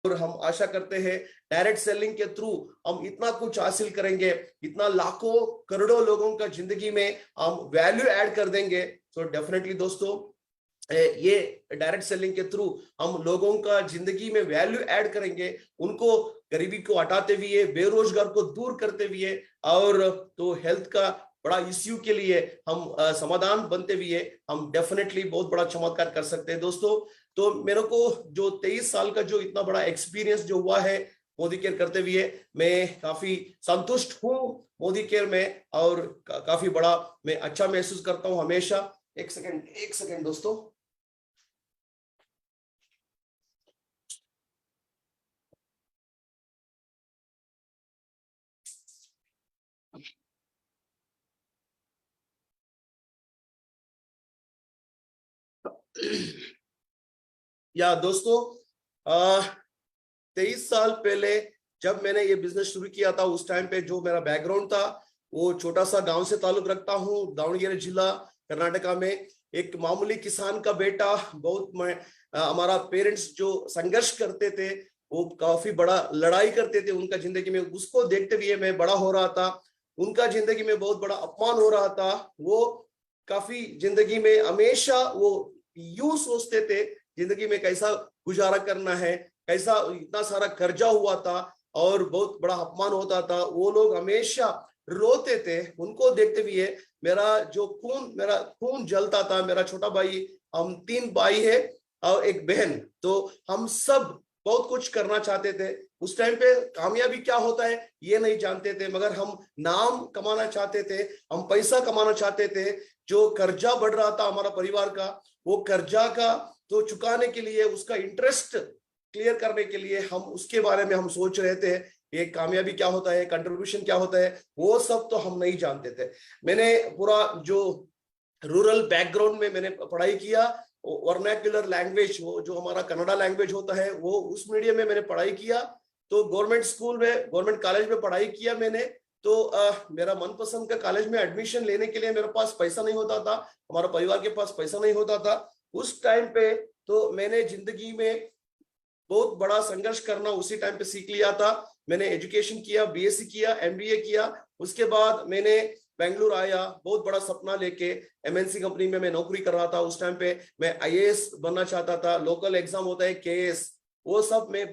और हम आशा करते हैं डायरेक्ट सेलिंग के थ्रू हम इतना कुछ हासिल करेंगे, इतना लाखों करोड़ों लोगों का जिंदगी में हम वैल्यू ऐड कर देंगे। तो डेफिनेटली दोस्तों, ये डायरेक्ट सेलिंग के थ्रू हम लोगों का जिंदगी में वैल्यू ऐड करेंगे, उनको गरीबी को हटाते हुए, बेरोजगार को दूर करते हुए, और तो हेल्थ का बड़ा इश्यू के लिए हम समाधान बनते हुए हम डेफिनेटली बहुत बड़ा चमत्कार कर सकते हैं दोस्तों। तो मेरे को जो 23 साल का जो इतना बड़ा एक्सपीरियंस जो हुआ है मोदी केयर करते हुए, मैं काफी संतुष्ट हूँ मोदी केयर में, और काफी बड़ा मैं अच्छा महसूस करता हूँ हमेशा। एक सेकंड दोस्तों। या दोस्तों, 23 साल पहले जब मैंने ये बिजनेस शुरू किया था, उस टाइम पे जो मेरा बैकग्राउंड था, वो छोटा सा गांव से ताल्लुक रखता हूँ, दावणगेरे जिला कर्नाटका में। एक मामूली किसान का बेटा, बहुत हमारा पेरेंट्स जो संघर्ष करते थे, वो काफी बड़ा लड़ाई करते थे उनका जिंदगी में, उसको देखते हुए मैं बड़ा हो रहा था। उनका जिंदगी में बहुत बड़ा अपमान हो रहा था। वो काफी जिंदगी में हमेशा वो यूं सोचते थे जिंदगी में कैसा गुजारा करना है, कैसा, इतना सारा कर्जा हुआ था और बहुत बड़ा अपमान होता था। वो लोग हमेशा रोते थे। उनको देखते हुए मेरा खून जलता था। मेरा छोटा भाई, हम 3 भाई है और एक बहन, तो हम सब बहुत कुछ करना चाहते थे। उस टाइम पे कामयाबी क्या होता है ये नहीं जानते थे, मगर हम नाम कमाना चाहते थे, हम पैसा कमाना चाहते थे। जो कर्जा बढ़ रहा था हमारा परिवार का, वो कर्जा का तो चुकाने के लिए, उसका इंटरेस्ट क्लियर करने के लिए हम उसके बारे में हम सोच रहे थे। ये कामयाबी क्या होता है, कंट्रीब्यूशन क्या होता है, वो सब तो हम नहीं जानते थे। मैंने पूरा जो रूरल बैकग्राउंड में मैंने पढ़ाई किया, वर्नैक्युलर लैंग्वेज, वो जो हमारा कन्नड़ा लैंग्वेज होता है, वो उस मीडियम में मैंने पढ़ाई किया। तो गवर्नमेंट स्कूल में, गवर्नमेंट कॉलेज में पढ़ाई किया मैंने। तो मेरा मनपसंद का कॉलेज में एडमिशन लेने के लिए मेरे पास पैसा नहीं होता था, हमारा परिवार के पास पैसा नहीं होता था उस टाइम पे। तो मैंने जिंदगी में बहुत बड़ा संघर्ष करना उसी टाइम पे सीख लिया था। मैंने एजुकेशन किया, बीएससी किया, एमबीए किया। उसके बाद मैंने बेंगलुरु आया, बहुत बड़ा सपना लेके। एमएनसी कंपनी में मैं नौकरी कर रहा था। उस टाइम पे मैं आईएएस बनना चाहता था। लोकल एग्जाम होता है केएस, वो सब मैं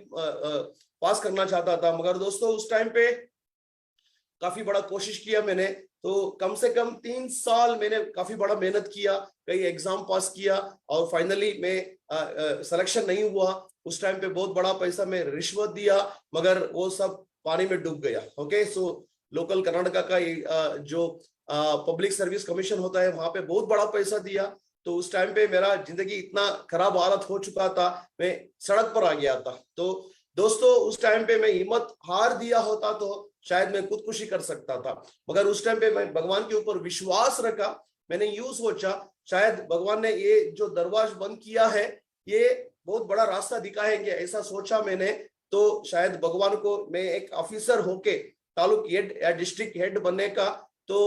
पास करना चाहता था। मगर दोस्तों, उस टाइम पे काफी बड़ा कोशिश किया मैंने। तो कम से कम 3 साल मैंने काफी बड़ा मेहनत किया, कई एग्जाम पास किया, और फाइनली मैं सिलेक्शन नहीं हुआ। उस टाइम पे बहुत बड़ा पैसा मैं रिश्वत दिया, मगर वो सब पानी में डूब गया। ओके, सो लोकल कर्नाटका का जो पब्लिक सर्विस कमीशन होता है, वहां पे बहुत बड़ा पैसा दिया। तो उस टाइम पे मेरा जिंदगी इतना खराब हालत हो चुका था, मैं सड़क पर आ गया था। तो दोस्तों, उस टाइम पे मैं हिम्मत हार दिया होता तो शायद मैं खुदकुशी कर सकता था, मगर उस टाइम पे मैं भगवान के ऊपर विश्वास रखा। मैंने यूं सोचा, शायद भगवान ने ये जो दरवाजा बंद किया है, ये बहुत बड़ा रास्ता दिखाएंगे, ऐसा सोचा मैंने। तो शायद भगवान को, मैं एक ऑफिसर होके तालुक हेड या डिस्ट्रिक्ट हेड बनने का तो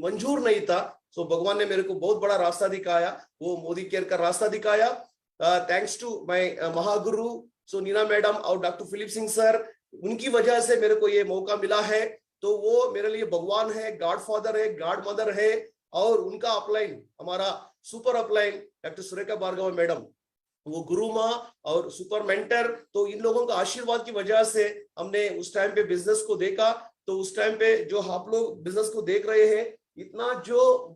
मंजूर नहीं था। तो भगवान ने मेरे को बहुत बड़ा रास्ता दिखाया, वो मोदी केयर का रास्ता दिखाया। थैंक्स टू माय महागुरु सो नीना मैडम और डॉक्टर फिलिप सिंह सर, उनकी वजह से मेरे को ये मौका मिला है। तो वो मेरे लिए भगवान है, गॉड फादर है, गॉड मदर है। और उनका अपलाइन, हमारा super upline doctor Surekha Bhargava madam, वो गुरु माँ और सुपर मेंटर। तो इन लोगों का आशीर्वाद की वजह से हमने उस टाइम पे बिजनेस को देखा। तो उस टाइम पे जो आप लोग बिजनेस को देख रहे हैं, इतना जो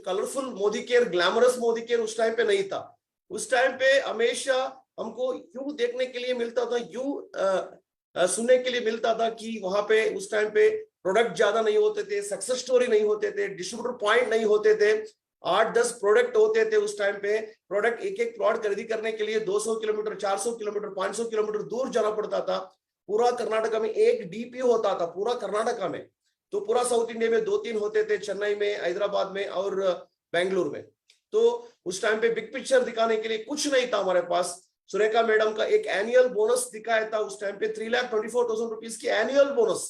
colourful Modi care, glamorous Modi care उस टाइम पे नहीं था। उस टाइम पे हमेशा हमको यूं देखने के लिए मिलता था, यूं सुनने के लिए मिलता था कि वहां पे उस टाइम पे प्रोडक्ट ज्यादा नहीं होते थे, सक्सेस स्टोरी नहीं होते थे, डिस्ट्रीब्यूटर पॉइंट नहीं होते थे। 8-10 प्रोडक्ट होते थे उस टाइम पे। प्रोडक्ट, एक प्लॉट खरीदी करने के लिए 200 किलोमीटर, 400 किलोमीटर, 500 किलोमीटर दूर जाना पड़ता था। पूरा कर्नाटका में एक डीपी होता था, पूरा कर्नाटका में। तो पूरा साउथ इंडिया में 2-3 होते थे, चेन्नई में, हैदराबाद में और बेंगलुरु में। तो उस टाइम पे बिग पिक्चर दिखाने के लिए कुछ नहीं था हमारे पास। सुरेखा मैडम का एक एनुअल बोनस दिखाया था उस टाइम पे, 3,24,000 रुपीज की एनुअल बोनस।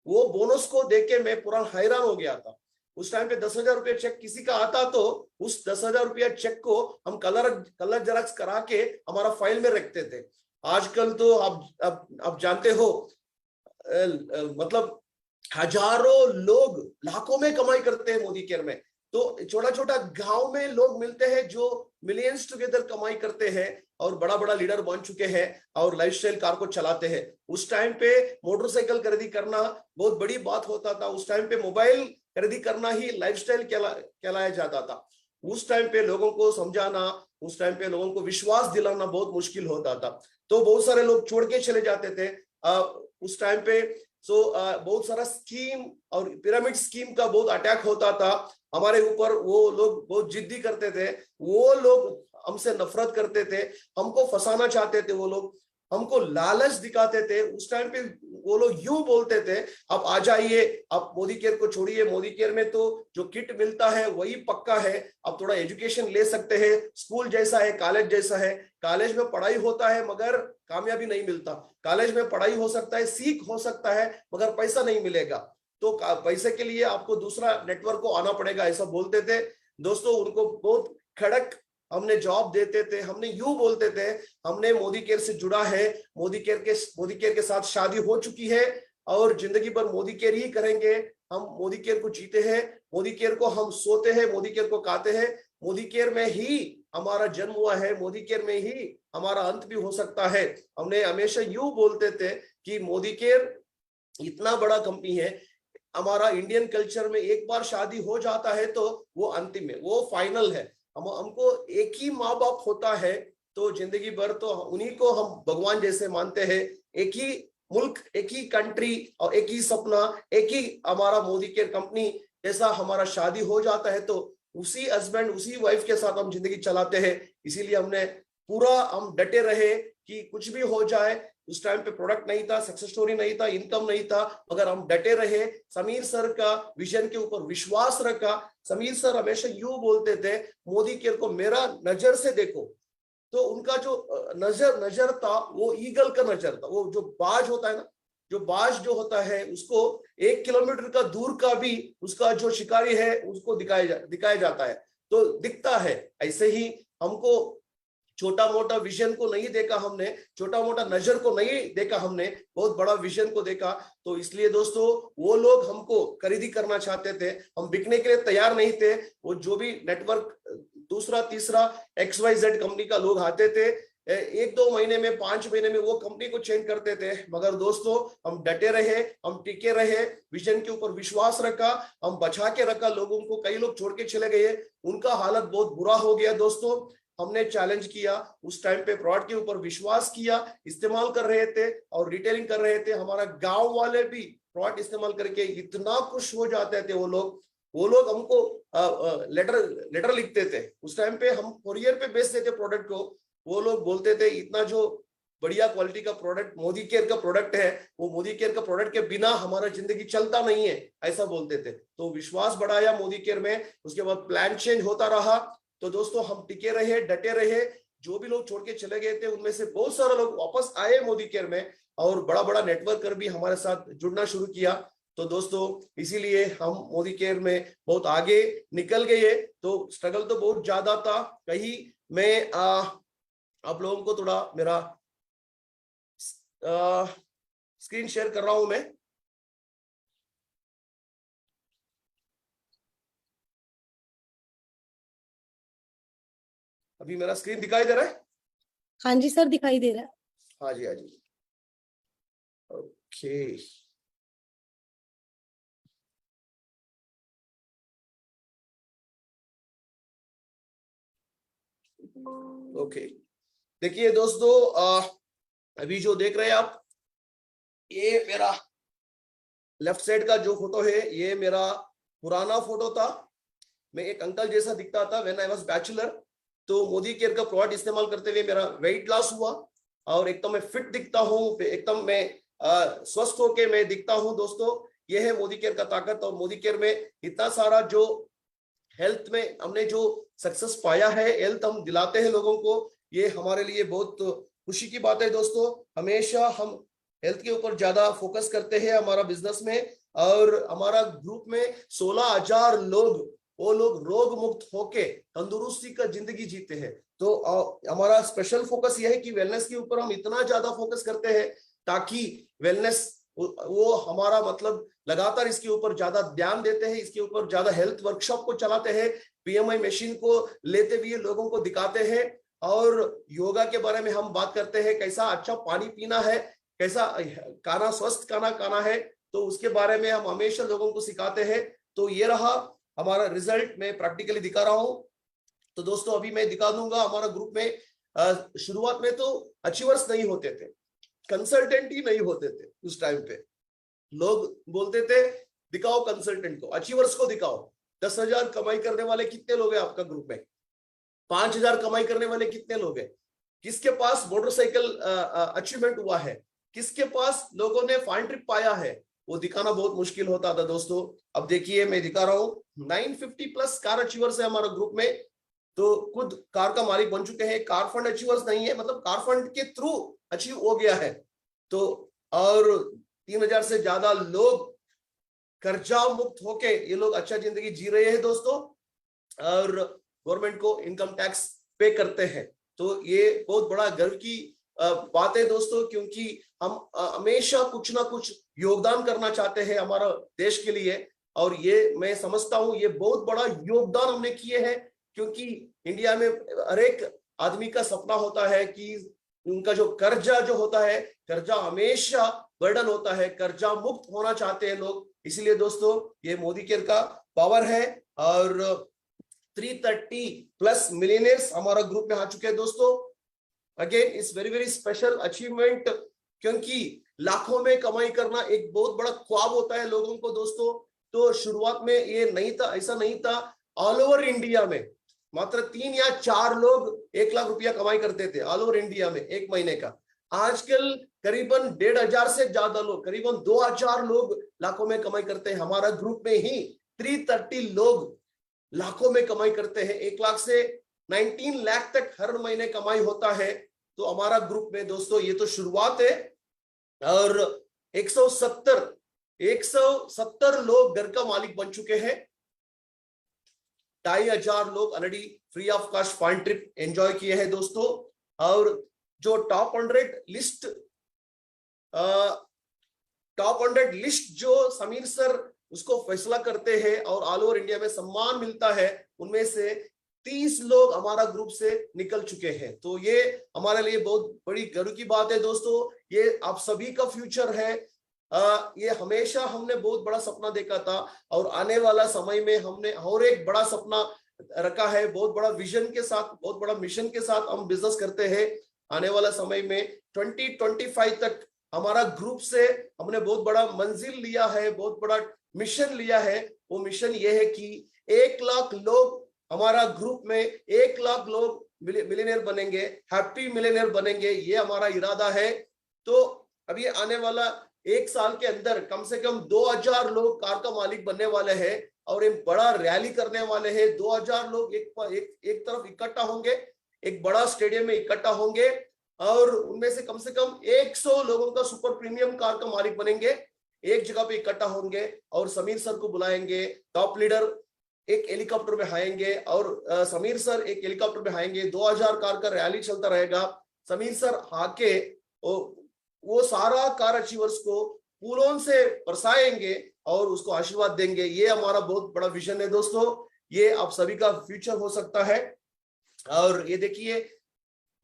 वो बोनस को देख के मैं पूरा हैरान हो गया था। उस टाइम पे 10,000 रुपया चेक किसी का आता तो उस 10,000 रुपया चेक को हम कलर जेरॉक्स करा के हमारा फाइल में रखते थे। आजकल तो आप जानते हो, मतलब हजारों लोग लाखों में कमाई करते हैं मोदी केयर में। तो छोटा छोटा गांव में लोग मिलते हैं जो मिलियंस टुगेदर कमाई करते हैं और बड़ा बड़ा लीडर बन चुके हैं और लाइफस्टाइल कार को चलाते हैं। उस टाइम पे मोटरसाइकिल खरीदी करना बहुत बड़ी बात होता था। उस टाइम पे मोबाइल खरीदी करना ही लाइफस्टाइल कहलाया जाता था। उस टाइम पे लोगों को समझाना, उस टाइम पे लोगों को विश्वास दिलाना बहुत मुश्किल होता था। तो बहुत सारे लोग छोड़ के चले जाते थे उस टाइम पे। बहुत सारा स्कीम और पिरामिड स्कीम का बहुत अटैक होता था हमारे ऊपर। वो लोग बहुत जिद्दी करते थे, वो लोग हमसे नफरत करते थे, हमको फंसाना चाहते थे, वो लोग हमको लालच दिखाते थे। उस टाइम पे वो लोग यूं बोलते थे, आप आ जाइए, आप मोदी केयर को छोड़िए, मोदी केयर में तो जो किट मिलता है वही पक्का है, आप थोड़ा एजुकेशन ले सकते हैं, स्कूल जैसा है, कॉलेज जैसा है। कॉलेज में पढ़ाई होता है मगर कामयाबी नहीं मिलता, कॉलेज में पढ़ाई हो सकता है, सीख हो सकता है, मगर पैसा नहीं मिलेगा। तो पैसे के लिए आपको दूसरा नेटवर्क को आना पड़ेगा, ऐसा बोलते थे दोस्तों। उनको बहुत खड़क हमने जवाब देते थे, हमने यूं बोलते थे, हमने मोदी केयर से जुड़ा है, मोदी केयर के साथ शादी हो चुकी है और जिंदगी भर मोदी केयर ही करेंगे। हम मोदी केयर को जीते हैं, मोदी केयर को हम सोते हैं, मोदी केयर को खाते हैं, मोदी केयर में ही हमारा जन्म हुआ है, मोदी केयर में ही हमारा अंत भी हो सकता है। हमने हमेशा यूं बोलते थे कि मोदी केयर इतना बड़ा कंपनी है, हमारा इंडियन कल्चर में एक बार शादी हो जाता है तो वो अंतिम है, वो फाइनल है। हमको एक ही माँ बाप होता है तो जिंदगी भर तो उन्हीं को हम भगवान जैसे मानते हैं। एक ही मुल्क, एक ही कंट्री और एक ही सपना, एक ही हमारा मोदी केयर कंपनी। जैसा हमारा शादी हो जाता है तो उसी हस्बैंड उसी वाइफ के साथ हम जिंदगी चलाते हैं। इसीलिए हम डटे रहे कि कुछ भी हो जाए। उस टाइम पे प्रोडक्ट नहीं था, सक्सेस स्टोरी नहीं था, इनकम नहीं था, मगर हम डटे रहे, समीर सर का विजन के ऊपर विश्वास रखा। समीर सर हमेशा यूं बोलते थे, मोदी केयर को मेरा नजर से देखो। तो उनका जो नजर था वो ईगल का नजर था। वो जो बाज होता है ना, जो बाज जो होता है उसको 1 किलोमीटर का दूर का भी उसका जो शिकारी है उसको दिखाया जाता है, तो दिखता है। ऐसे ही हमको छोटा मोटा विजन को नहीं देखा हमने, छोटा मोटा नजर को नहीं देखा हमने, बहुत बड़ा विजन को देखा। तो इसलिए दोस्तों वो लोग हमको खरीदी करना चाहते थे, हम बिकने के लिए तैयार नहीं थे। वो जो भी नेटवर्क दूसरा तीसरा XYZ कंपनी का लोग आते थे, 1-2 महीने में 5 महीने में वो कंपनी को चेंज करते थे। मगर दोस्तों हम डटे रहे, हम टिके रहे, विजन के ऊपर विश्वास रखा, हम बचा के रखा लोगों को। कई लोग छोड़ के चले गए, उनका हालत बहुत बुरा हो गया दोस्तों। हमने चैलेंज किया, उस टाइम पे प्रोडक्ट के ऊपर विश्वास किया, इस्तेमाल कर रहे थे और रिटेलिंग कर रहे थे। हमारा गांव वाले भी प्रोडक्ट इस्तेमाल करके इतना खुश हो जाते थे। वो लोग हमको लेटर लिखते थे। उस टाइम पे हम कोरियर पे बेचते थे प्रोडक्ट को। वो लोग बोलते थे इतना जो बढ़िया क्वालिटी का प्रोडक्ट मोदी केयर का प्रोडक्ट है, वो मोदी केयर का प्रोडक्ट के बिना हमारा जिंदगी चलता नहीं है, ऐसा बोलते थे। तो विश्वास बढ़ाया मोदी केयर में, उसके बाद प्लान चेंज होता रहा। तो दोस्तों हम टिके रहे, डटे रहे। जो भी लोग छोड़ के चले गए थे उनमें से बहुत सारे लोग वापस आए मोदी केयर में और बड़ा बड़ा नेटवर्क कर भी हमारे साथ जुड़ना शुरू किया। तो दोस्तों इसीलिए हम मोदी केयर में बहुत आगे निकल गए। तो स्ट्रगल तो बहुत ज्यादा था। कहीं मैं आप लोगों को थोड़ा मेरा स्क्रीन शेयर कर रहा हूं मैं। अभी मेरा स्क्रीन दिखाई दे रहा है? हाँ जी सर, दिखाई दे रहा है। हाँ जी, हाँ जी, ओके। ओके, देखिए दोस्तों, अभी जो देख रहे हैं आप, ये मेरा लेफ्ट साइड का जो फोटो है ये मेरा पुराना फोटो था। मैं एक अंकल जैसा दिखता था व्हेन आई वाज बैचलर। तो मोदी केयर का प्रोडक्ट इस्तेमाल करते हुए मेरा वेट लॉस हुआ और एकदम मैं फिट दिखता हूँ, एकदम मैं स्वस्थ होके मैं दिखता हूँ दोस्तों। ये है मोदी केयर का ताकत। और मोदी केयर में इतना सारा जो हेल्थ में हमने जो सक्सेस पाया है, हेल्थ हम दिलाते हैं लोगों को, ये हमारे लिए बहुत खुशी की बात है दोस्तों। हमेशा हम हेल्थ के ऊपर ज्यादा फोकस करते हैं हमारा बिजनेस में। और हमारा ग्रुप में 16,000 लोग, वो लोग रोग मुक्त होके तंदुरुस्ती का जिंदगी जीते हैं। तो हमारा स्पेशल फोकस यह है कि वेलनेस के ऊपर हम इतना ज्यादा फोकस करते हैं ताकि वेलनेस वो हमारा मतलब लगातार इसके ऊपर ज्यादा ध्यान देते हैं, इसके ऊपर ज्यादा हेल्थ वर्कशॉप को चलाते हैं, पीएमआई मशीन को लेते हुए लोगों को दिखाते हैं, और योगा के बारे में हम बात करते हैं, कैसा अच्छा पानी पीना है, कैसा खाना स्वस्थ खाना खाना है, तो उसके बारे में हम हमेशा लोगों को सिखाते हैं। तो ये रहा हमारा रिजल्ट, मैं प्रैक्टिकली दिखा रहा हूं। तो दोस्तों अभी मैं दिखा दूंगा हमारा ग्रुप में शुरुआत में तो अचीवर्स नहीं होते थे, कंसल्टेंट ही नहीं होते थे। उस टाइम पे लोग बोलते थे दिखाओ कंसल्टेंट को, अचीवर्स को दिखाओ। 10,000 कमाई करने वाले कितने लोग हैं आपका ग्रुप में? 5,000 कमाई करने वाले कितने लोग हैं? किसके पास मोटरसाइकिल अचीवमेंट हुआ है? किसके पास लोगों ने फॉरेन ट्रिप पाया है? वो दिखाना बहुत मुश्किल होता था दोस्तों। अब देखिए मैं दिखा रहा हूँ 950 प्लस कार अचीवर्स है हमारा ग्रुप में। तो खुद कार का मालिक बन चुके हैं, कार फंड अचीवर्स नहीं है, मतलब कार फंड के थ्रू अचीव हो गया है। तो और 3,000 से ज्यादा लोग कर्जा मुक्त होके ये लोग अच्छा जिंदगी जी रहे हैं दोस्तों, और गवर्नमेंट को इनकम टैक्स पे करते हैं। तो ये बहुत बड़ा गर्व की बात है दोस्तों, क्योंकि हम हमेशा कुछ ना कुछ योगदान करना चाहते हैं हमारा देश के लिए, और ये मैं समझता हूँ ये बहुत बड़ा योगदान हमने किए हैं। क्योंकि इंडिया में हर एक आदमी का सपना होता है कि उनका जो कर्जा जो होता है, कर्जा हमेशा बर्डन होता है, कर्जा मुक्त होना चाहते हैं लोग। इसलिए दोस्तों ये मोदी केयर का पावर है, और 330 प्लस मिलियनर्स हमारा ग्रुप में आ चुके हैं दोस्तों। Again it's very very special achievement, क्योंकि लाखों में कमाई करना एक बहुत बड़ा ख्वाब होता है लोगों को दोस्तों। तो शुरुआत में ये नहीं था, ऐसा नहीं था। ऑल ओवर इंडिया में मात्र 3 या 4 लोग 1 लाख रुपया कमाई करते थे ऑल ओवर इंडिया में एक महीने का। आजकल करीबन 1,500 से ज्यादा लोग, करीबन 2,000 लोग लाखों में कमाई करते हैं। हमारा ग्रुप में ही 330 लोग लाखों में कमाई करते हैं। 1 लाख से 19 लाख तक हर महीने कमाई होता है। तो हमारा ग्रुप में दोस्तों ये तो शुरुआत है, और 170 लोग घर का मालिक बन चुके हैं। 2,500 लोग already free of cost foreign trip enjoy किए हैं दोस्तों। और जो टॉप 100 लिस्ट जो समीर सर उसको फैसला करते हैं और ऑल ओवर इंडिया में सम्मान मिलता है, उनमें से 30 लोग हमारा ग्रुप से निकल चुके हैं। तो ये हमारे लिए बहुत बड़ी गर्व की बात है दोस्तों। ये आप सभी का फ्यूचर है। ये हमेशा हमने बहुत बड़ा सपना देखा था, और आने वाला समय में हमने और एक बड़ा सपना रखा है। बहुत बड़ा विजन के साथ, बहुत बड़ा मिशन के साथ हम बिजनेस करते हैं। आने वाला समय में 2025 तक हमारा ग्रुप से हमने बहुत बड़ा मंजिल लिया है, बहुत बड़ा मिशन लिया है। वो मिशन ये है कि 1 लाख लोग हमारा ग्रुप में 1 लाख लोग मिलियनेयर बनेंगे, हैप्पी मिलियनेयर बनेंगे, ये हमारा इरादा है। तो अभी आने वाला 1 साल के अंदर कम से कम 2,000 लोग कार का मालिक बनने वाले हैं, और एक बड़ा रैली करने वाले हैं। 2,000 लोग एक तरफ इकट्ठा होंगे, एक बड़ा स्टेडियम में इकट्ठा होंगे, और उनमें से कम 100 लोगों का सुपर प्रीमियम कार का मालिक बनेंगे। एक जगह पे इकट्ठा होंगे और समीर सर को बुलाएंगे, टॉप लीडर एक हेलीकॉप्टर में आएंगे, और समीर सर एक हेलीकॉप्टर में आएंगे। 2,000 कार का रैली चलता रहेगा। समीर सर आके वो सारा कार अचीवर्स को फूलों से बरसाएंगे और उसको आशीर्वाद देंगे। ये हमारा बहुत बड़ा विजन है दोस्तों। ये आप सभी का फ्यूचर हो सकता है। और ये देखिए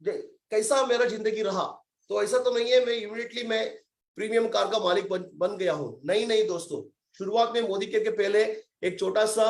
कैसा मेरा जिंदगी रहा। तो ऐसा तो नहीं है मैं इमीडिएटली मैं प्रीमियम कार का मालिक बन गया हूं, नहीं दोस्तों। शुरुआत में मोदी के पहले एक छोटा सा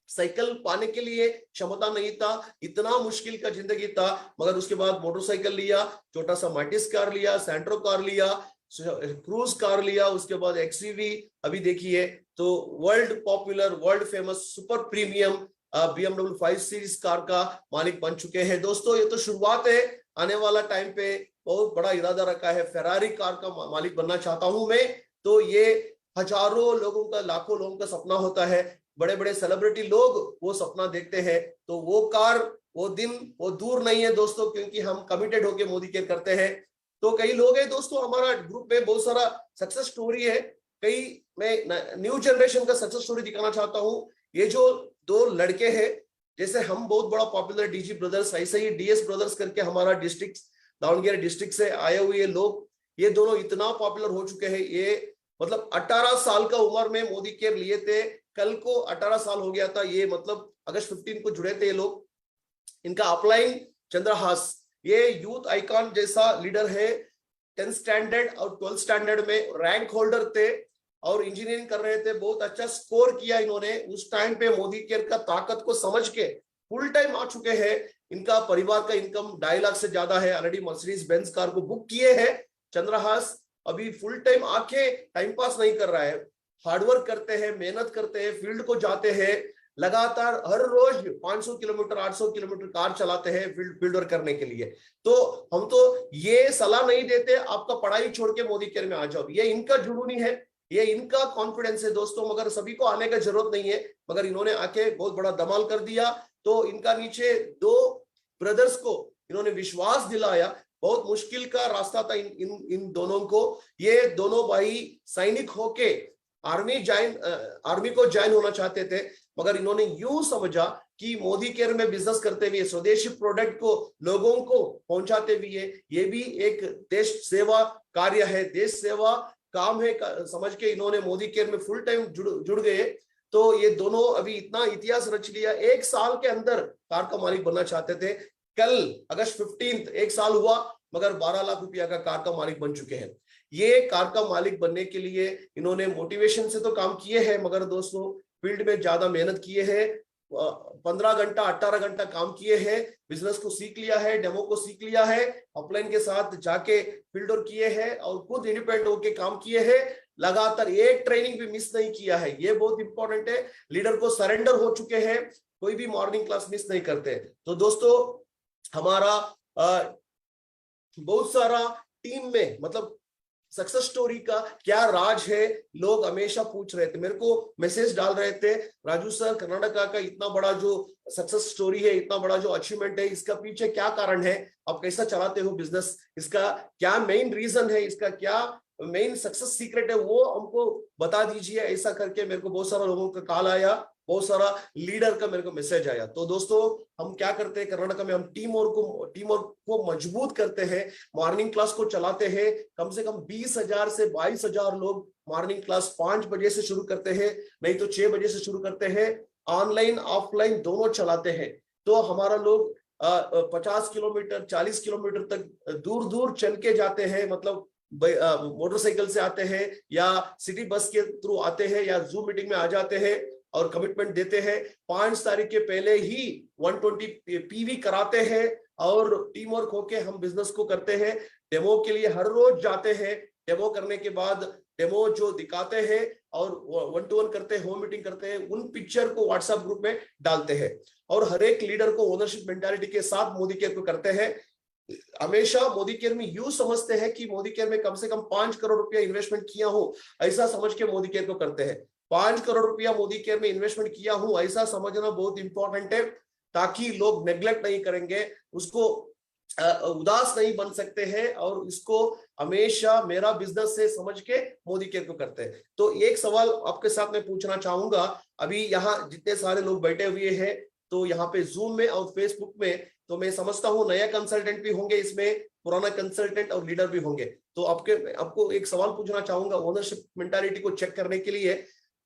साइकिल पाने के लिए क्षमता नहीं था, इतना मुश्किल का जिंदगी था। मगर उसके बाद मोटरसाइकिल लिया, छोटा सा मार्टिस कार लिया, सेंट्रो कार लिया, क्रूज कार लिया, उसके बाद एक्सयूवी। अभी देखिए तो world popular, world famous super premium BMW 5 series car का मालिक बन चुके हैं दोस्तों। ये तो शुरुआत है। आने वाला टाइम पे बहुत बड़ा इरादा रखा है, फेरारी कार का मालिक बनना चाहता हूं मैं। तो ये हजारों लोगों का, लाखों लोगों का सपना होता है। बड़े बड़े सेलिब्रिटी लोग वो सपना देखते हैं। तो वो कार, वो दिन, वो दूर नहीं है दोस्तों, क्योंकि हम कमिटेड होके मोदी केयर करते हैं। तो कई लोग हैं दोस्तों हमारा ग्रुप में, बहुत सारा सक्सेस स्टोरी है। मैं न्यू जनरेशन का सक्सेस स्टोरी दिखाना चाहता हूँ। ये जो 2 लड़के हैं, जैसे हम बहुत बड़ा पॉपुलर डीजी ब्रदर्स, ऐसे ही डीएस ब्रदर्स करके हमारा डिस्ट्रिक्ट दावणगेरे डिस्ट्रिक्ट से आए हुए लोग, ये दोनों इतना पॉपुलर हो चुके हैं। ये मतलब 18 साल का उम्र में मोदी केयर लिए थे, कल को 18 साल हो गया था। ये मतलब अगस्त 15 को जुड़े थे ये लोग। इनका अपलाइन चंद्रहास, ये यूथ आइकॉन जैसा लीडर है। 10th स्टैंडर्ड और 12th स्टैंडर्ड में रैंक होल्डर थे और इंजीनियरिंग कर रहे थे। बहुत अच्छा स्कोर किया इन्होंने। उस टाइम पे मोदी केयर का ताकत को समझ के फुल टाइम आ चुके हैं। इनका परिवार का इनकम 2.5 लाख से ज्यादा है। ऑलरेडी मर्सिडीज बेंज कार को बुक किए हैं। चंद्रहास अभी फुल टाइम आके टाइम पास नहीं कर रहा है, हार्डवर्क करते हैं, मेहनत करते हैं, फील्ड को जाते हैं लगातार। हर रोज 500 किलोमीटर 800 किलोमीटर कार चलाते हैं फील्ड वर्क करने के लिए। तो हम तो ये सलाह नहीं देते आपका पढ़ाई छोड़ के मोदी केयर में आ जाओ, ये इनका जुनूनी है, ये इनका कॉन्फिडेंस है दोस्तों। मगर सभी को आने का जरूरत नहीं है, मगर इन्होंने आके बहुत बड़ा धमाल कर दिया। तो इनका नीचे 2 ब्रदर्स को इन्होंने विश्वास दिलाया। बहुत मुश्किल का रास्ता था इन दोनों को। ये दोनों भाई सैनिक होके आर्मी को ज्वाइन होना चाहते थे, मगर इन्होंने यूं समझा कि मोदी केयर में बिजनेस करते हुए, स्वदेशी प्रोडक्ट को लोगों को पहुंचाते हुए, ये भी एक देश सेवा कार्य है, देश सेवा काम है समझ के इन्होंने मोदी केयर में फुल टाइम जुड़ गए। तो ये दोनों अभी इतना इतिहास रच लिया। 1 साल के अंदर कार का मालिक बनना चाहते थे। कल अगस्त 15 1 साल हुआ, मगर 12 लाख रुपया का कार का मालिक बन चुके हैं। ये कार का मालिक बनने के लिए इन्होंने मोटिवेशन से तो काम किए हैं, मगर दोस्तों फील्ड में ज्यादा मेहनत किए हैं। 15 घंटा 18 घंटा काम किए हैं, बिजनेस को सीख लिया है, डेमो को सीख लिया है, अपलाइन के साथ जाके फील्ड वर्क किए हैं और खुद इंडिपेंडेंट होके काम किए हैं। लगातार एक ट्रेनिंग भी मिस नहीं किया है, ये बहुत इंपॉर्टेंट है। लीडर को सरेंडर हो चुके हैं, कोई भी मॉर्निंग क्लास मिस नहीं करते। तो दोस्तों हमारा बहुत सारा टीम में मतलब सक्सेस स्टोरी का क्या राज है, लोग हमेशा पूछ रहे थे, मेरे को मैसेज डाल रहे थे, राजू सर कर्नाटका का इतना बड़ा जो सक्सेस स्टोरी है, इतना बड़ा जो अचीवमेंट है, इसका पीछे क्या कारण है, आप कैसा चलाते हो बिजनेस, इसका क्या मेन रीजन है, इसका क्या मेन सक्सेस सीक्रेट है, वो हमको बता दीजिए। ऐसा करके मेरे को बहुत सारा लोगों का कॉल आया, बहुत सारा लीडर का मेरे को मैसेज आया। तो दोस्तों हम क्या करते हैं कर्नाटक में, हम टीम वर्क को मजबूत करते हैं, मॉर्निंग क्लास को चलाते हैं। कम से कम 20,000 से 22,000 लोग मॉर्निंग क्लास 5 बजे से शुरू करते हैं, नहीं तो 6 बजे से शुरू करते हैं। ऑनलाइन ऑफलाइन दोनों चलाते हैं। तो हमारा लोग 50 किलोमीटर 40 किलोमीटर तक दूर दूर चल के जाते हैं, मतलब मोटरसाइकिल से आते हैं या सिटी बस के थ्रू आते हैं या जूम मीटिंग में आ जाते हैं और कमिटमेंट देते हैं। 5 तारीख के पहले ही 120 पीवी कराते हैं और टीम वर्क होके हम बिजनेस को करते हैं। डेमो के लिए हर रोज जाते हैं, डेमो करने के बाद डेमो जो दिखाते हैं और 1-to-1 करते हैं, होम मीटिंग करते हैं, उन पिक्चर को व्हाट्सएप ग्रुप में डालते हैं और हर एक लीडर को ओनरशिप मेंटालिटी के साथ मोदी केयर को करते हैं। हमेशा मोदी केयर में यूं समझते हैं कि मोदी केयर में कम से कम 5 करोड़ रुपया इन्वेस्टमेंट किया हो, ऐसा समझ के मोदी केयर को करते हैं। 5 करोड़ रुपया मोदी केयर में इन्वेस्टमेंट किया हूं ऐसा समझना बहुत इंपॉर्टेंट है, ताकि लोग नेग्लेक्ट नहीं करेंगे, उसको उदास नहीं बन सकते हैं और इसको हमेशा मेरा बिजनेस से समझ के मोदी केयर को करते हैं। तो एक सवाल आपके साथ मैं पूछना चाहूंगा, अभी यहाँ जितने सारे लोग बैठे हुए हैं, तो यहाँ पे जूम में और फेसबुक में, तो मैं समझता हूँ नया कंसल्टेंट भी होंगे इसमें, पुराना कंसल्टेंट और लीडर भी होंगे। तो आपको एक सवाल पूछना चाहूंगा ओनरशिप मेंटालिटी को चेक करने के लिए।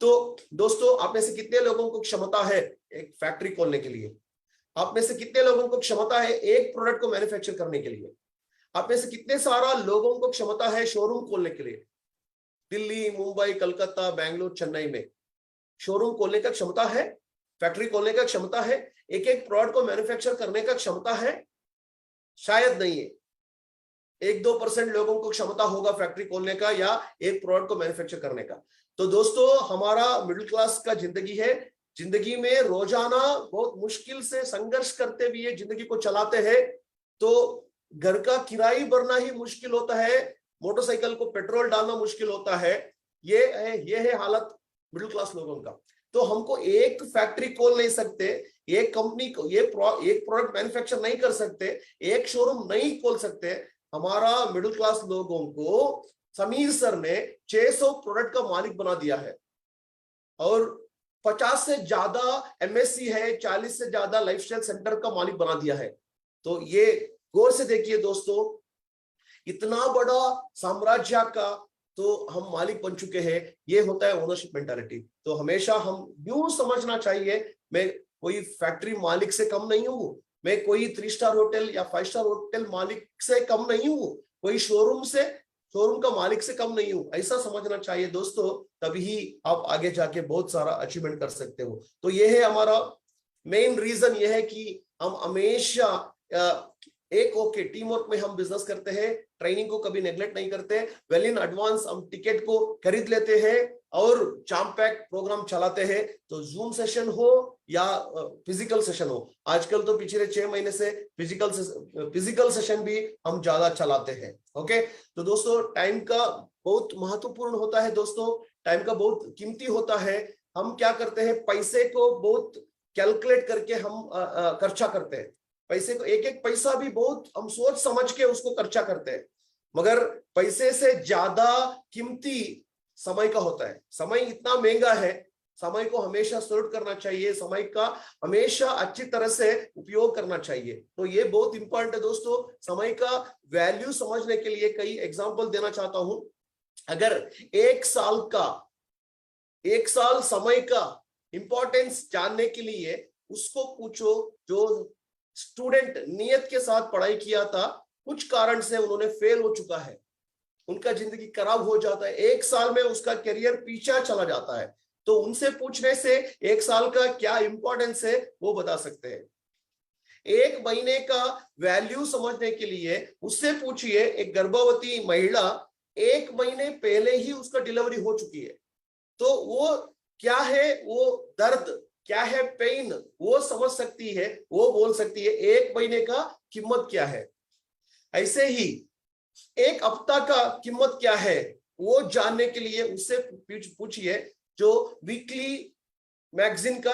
तो दोस्तों आप में से कितने लोगों को क्षमता है एक फैक्ट्री खोलने के लिए? आप में से कितने लोगों को क्षमता है एक प्रोडक्ट को मैन्युफैक्चर करने के लिए? आप में से कितने सारा लोगों को क्षमता है शोरूम खोलने के लिए? दिल्ली, मुंबई, कलकत्ता, बेंगलुरु, चेन्नई में शोरूम खोलने का क्षमता है, फैक्ट्री खोलने का क्षमता है, एक एक प्रोडक्ट को मैन्युफैक्चर करने का क्षमता है? शायद नहीं है। 1-2% लोगों को क्षमता होगा फैक्ट्री खोलने का या एक प्रोडक्ट को मैन्युफैक्चर करने का। तो दोस्तों हमारा मिडिल क्लास का जिंदगी है, जिंदगी में रोजाना बहुत मुश्किल से संघर्ष करते हुए जिंदगी को चलाते हैं। तो घर का किराया भरना ही मुश्किल होता है, मोटरसाइकिल को पेट्रोल डालना मुश्किल होता है। ये है हालत मिडिल क्लास लोगों का। तो हमको एक फैक्ट्री खोल नहीं सकते, एक कंपनी को एक प्रोडक्ट मैन्युफैक्चर नहीं कर सकते, एक शोरूम नहीं खोल सकते। हमारा मिडिल क्लास लोगों को समीर सर ने 600 प्रोडक्ट का मालिक बना दिया है और 50 से ज्यादा एमएससी है, 40 से ज्यादा लाइफस्टाइल सेंटर का मालिक बना दिया है। तो ये गौर से देखिए दोस्तों, इतना बड़ा साम्राज्य का तो हम मालिक बन चुके हैं। ये होता है ओनरशिप मेंटालिटी। तो हमेशा हम यूं समझना चाहिए, मैं कोई फैक्ट्री मालिक से कम नहीं हूं, मैं कोई 3 स्टार होटल या 5 स्टार होटल मालिक से कम नहीं हूं, कोई शोरूम का मालिक से कम नहीं हूं, ऐसा समझना चाहिए दोस्तों। तभी आप आगे जाके बहुत सारा अचीवमेंट कर सकते हो। तो ये है हमारा मेन रीजन, ये है कि हम हमेशा एक ओके टीम वर्क में हम बिजनेस करते हैं, ट्रेनिंग को कभी नेग्लेक्ट नहीं करते, वेल इन एडवांस हम टिकट को खरीद लेते हैं और जाम पैक प्रोग्राम चलाते हैं। तो जूम सेशन हो या फिजिकल सेशन हो, आजकल तो पिछले 6 महीने से फिजिकल सेशन भी हम ज्यादा चलाते हैं। ओके, तो दोस्तों टाइम का बहुत महत्वपूर्ण होता है दोस्तों, टाइम का बहुत कीमती होता है। हम क्या करते हैं, पैसे को बहुत कैलकुलेट करके हम खर्चा करते हैं। पैसे को एक एक पैसा भी बहुत हम सोच समझ के उसको खर्चा करते हैं, मगर पैसे से ज्यादा कीमती समय का होता है। समय इतना महंगा है, समय को हमेशा सॉल्व करना चाहिए, समय का हमेशा अच्छी तरह से उपयोग करना चाहिए। तो ये बहुत इंपॉर्टेंट है दोस्तों। समय का वैल्यू समझने के लिए कई एग्जांपल देना चाहता हूं। अगर एक साल समय का इंपॉर्टेंस जानने के लिए उसको पूछो जो स्टूडेंट नियत के साथ पढ़ाई किया था, कुछ कारण से उन्होंने फेल हो चुका है, उनका जिंदगी खराब हो जाता है, 1 साल में उसका करियर पीछे चला जाता है, तो उनसे पूछने से 1 साल का क्या इंपॉर्टेंस है वो बता सकते हैं। 1 महीने का वैल्यू समझने के लिए उससे पूछिए, एक गर्भवती महिला 1 महीने पहले ही उसका डिलीवरी हो चुकी है, तो वो क्या है, वो दर्द क्या है, पेन वो समझ सकती है, वो बोल सकती है 1 महीने का कीमत क्या है। ऐसे ही 1 हफ्ता का कीमत क्या है वो जानने के लिए उससे पूछिए जो वीकली मैगजीन का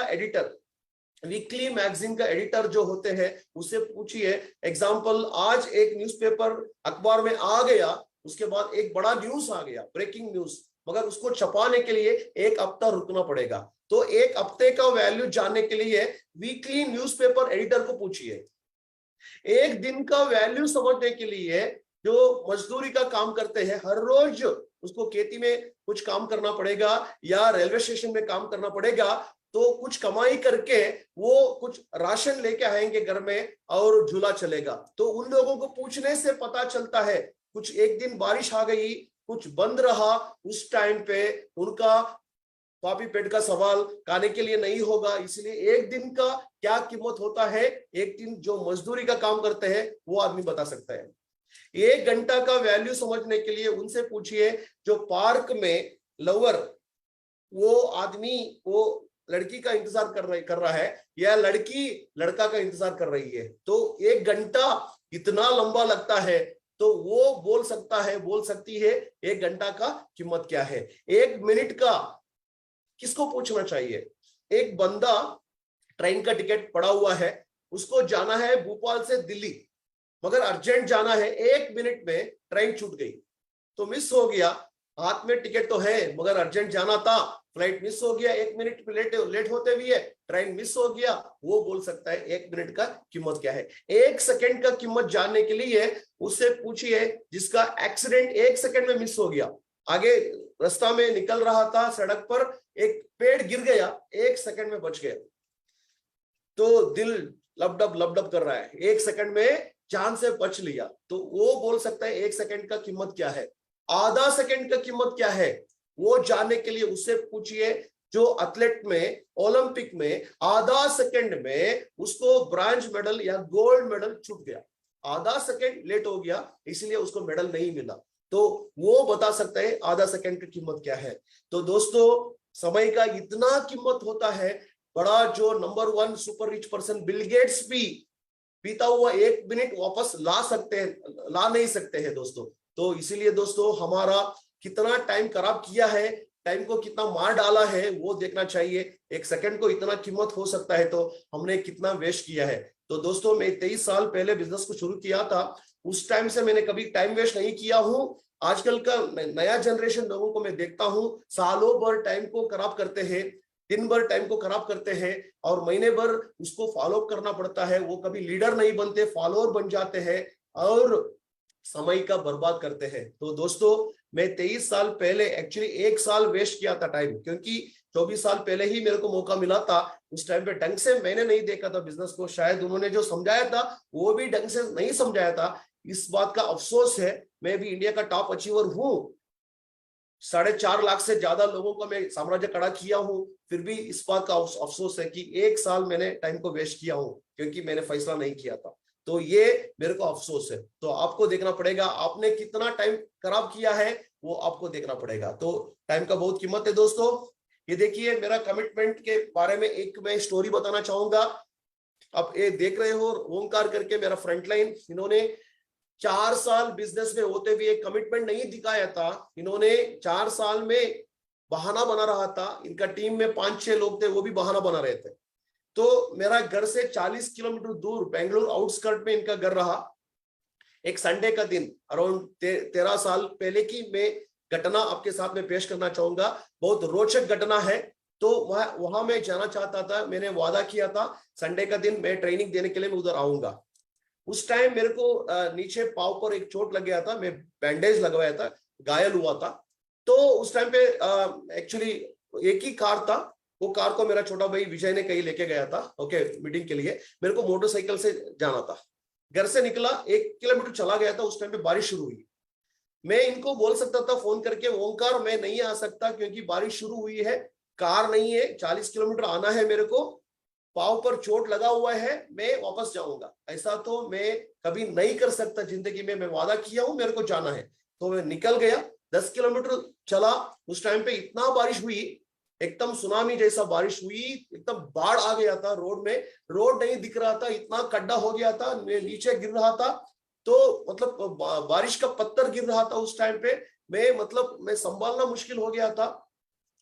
एडिटर जो होते हैं, उससे पूछिए। एग्जांपल, आज एक न्यूज़पेपर अखबार में आ गया, उसके बाद एक बड़ा न्यूज आ गया, ब्रेकिंग न्यूज, मगर उसको छपाने के लिए 1 हफ्ता रुकना पड़ेगा। तो 1 हफ्ते का वैल्यू जानने के लिए वीकली न्यूज़पेपर एडिटर को पूछिए। 1 दिन का वैल्यू समझने के लिए जो मजदूरी का काम करते हैं, हर रोज उसको खेती में कुछ काम करना पड़ेगा या रेलवे स्टेशन में काम करना पड़ेगा, तो कुछ कमाई करके वो कुछ राशन लेके आएंगे घर में और झूला चलेगा। तो उन लोगों को पूछने से पता चलता है, कुछ एक दिन बारिश आ गई, कुछ बंद रहा, उस टाइम पे उनका पापी पेट का सवाल खाने के लिए नहीं होगा। इसलिए 1 दिन का क्या कीमत होता है, 1 दिन जो मजदूरी का काम करते हैं वो आदमी बता सकता है। 1 घंटा का वैल्यू समझने के लिए उनसे पूछिए जो पार्क में लवर, वो आदमी वो लड़की का इंतजार कर रहा है या लड़की लड़का का इंतजार कर रही है, तो 1 घंटा इतना लंबा लगता है, तो वो बोल सकती है 1 घंटा का कीमत क्या है। 1 मिनट का किसको पूछना चाहिए? एक बंदा ट्रेन का टिकट पड़ा हुआ है, उसको जाना है भोपाल से दिल्ली, मगर अर्जेंट जाना है, 1 मिनट में ट्रेन छूट गई तो मिस हो गया। हाथ में टिकट तो है मगर अर्जेंट जाना था, फ्लाइट मिस हो गया, 1 मिनट लेट होते हुए ट्रेन मिस हो गया। वो बोल सकता है 1 मिनट का कीमत क्या है। 1 सेकंड का कीमत जानने के लिए उससे पूछिए जिसका एक्सीडेंट 1 सेकंड में मिस हो गया, आगे रास्ता में निकल रहा था, सड़क पर एक पेड़ गिर गया, 1 सेकंड में बच गया, तो दिल लबडब कर रहा है, 1 सेकंड में जान से बच लिया, तो वो बोल सकता है 1 सेकंड का कीमत क्या है। आधा सेकंड का कीमत क्या है वो जानने के लिए उससे पूछिए जो एथलेट में ओलंपिक में आधा सेकंड में उसको ब्रॉन्ज मेडल या गोल्ड मेडल छूट गया, आधा सेकंड लेट हो गया इसलिए उसको मेडल नहीं मिला, तो वो बता सकता है आधा सेकंड की कीमत क्या है। तो दोस्तों समय का इतना कीमत होता है, बड़ा जो number 1 super rich person Bill Gates भी बीता हुआ 1 मिनट वापस ला नहीं सकते हैं दोस्तों। तो इसीलिए दोस्तों हमारा कितना टाइम खराब किया है, टाइम को कितना मार डाला है वो देखना चाहिए। 1 सेकंड को इतना कीमत हो सकता है तो हमने कितना वेस्ट किया है। तो दोस्तों मैं 23 साल पहले बिजनेस को शुरू किया था, उस टाइम से मैंने कभी टाइम वेस्ट नहीं किया हूं। आजकल का नया जनरेशन लोगों को मैं देखता हूं सालों भर टाइम को खराब करते हैं, दिन भर टाइम को खराब करते हैं और महीने भर उसको फॉलो करना पड़ता है। वो कभी लीडर नहीं बनते, फॉलोअर बन जाते हैं और समय का बर्बाद करते हैं। तो दोस्तों मैं 23 साल पहले एक्चुअली 1 साल वेस्ट किया था टाइम, क्योंकि 24 साल पहले ही मेरे को मौका मिला था। उस टाइम पे ढंग से मैंने नहीं देखा था बिजनेस को, शायद उन्होंने जो समझाया था वो भी ढंग से नहीं समझाया था। इस बात का अफसोस है। मैं भी इंडिया का टॉप अचीवर हूँ, 4.5 लाख से ज्यादा लोगों का मैं साम्राज्य खड़ा किया हूँ, फिर भी इस बात का अफसोस है कि 1 साल मैंने टाइम को वेस्ट किया हूँ क्योंकि मैंने फैसला नहीं किया था। तो ये मेरे को अफसोस है। तो आपको देखना पड़ेगा आपने कितना टाइम खराब किया है, वो आपको देखना पड़ेगा। तो टाइम का बहुत कीमत है दोस्तों। ये देखिए मेरा कमिटमेंट के बारे में एक मैं स्टोरी बताना चाहूंगा। आप ये देख रहे हो ओंकार करके मेरा फ्रंटलाइन, इन्होंने 4 साल बिजनेस में होते हुए एक कमिटमेंट नहीं दिखाया था। इन्होंने 4 साल में बहाना बना रहा था। इनका टीम में 5-6 लोग थे, वो भी बहाना बना रहे थे। तो मेरा घर से 40 किलोमीटर दूर बेंगलुरु आउटस्कर्ट में इनका घर रहा। एक संडे का दिन अराउंड 13 साल पहले की मैं घटना आपके साथ में पेश करना चाहूंगा। बहुत रोचक घटना है। तो वहां मैं जाना चाहता था। मैंने वादा किया था संडे का दिन मैं ट्रेनिंग देने के लिए मैं उधर आऊंगा। उस टाइम मेरे को नीचे पाँव पर एक चोट लग गया था, मैं बैंडेज लगवाया था, घायल हुआ था। तो उस टाइम पे एक्चुअली एक ही कार था। वो कार को मेरा छोटा भाई विजय ने कहीं लेके गया था ओके मीटिंग के लिए। मेरे को मोटरसाइकिल से जाना था। घर से निकला 1 किलोमीटर चला गया था, उस टाइम पे बारिश शुरू हुई। मैं इनको बोल सकता था फोन करके ओंकार मैं नहीं आ सकता क्योंकि बारिश शुरू हुई है, कार नहीं है, 40 किलोमीटर आना है मेरे को, पाँव पर चोट लगा हुआ है, मैं वापस जाऊंगा। ऐसा तो मैं कभी नहीं कर सकता जिंदगी में, मैं वादा किया हूं मेरे को जाना है। तो मैं निकल गया, 10 किलोमीटर चला। उस टाइम पे इतना बारिश हुई, एकदम सुनामी जैसा बारिश हुई, एकदम बाढ़ आ गया था रोड में। रोड नहीं दिख रहा था, इतना खड्डा हो गया था, मैं नीचे गिर रहा था। तो मतलब बारिश का पत्थर गिर रहा था उस टाइम पे। मैं संभालना मुश्किल हो गया था,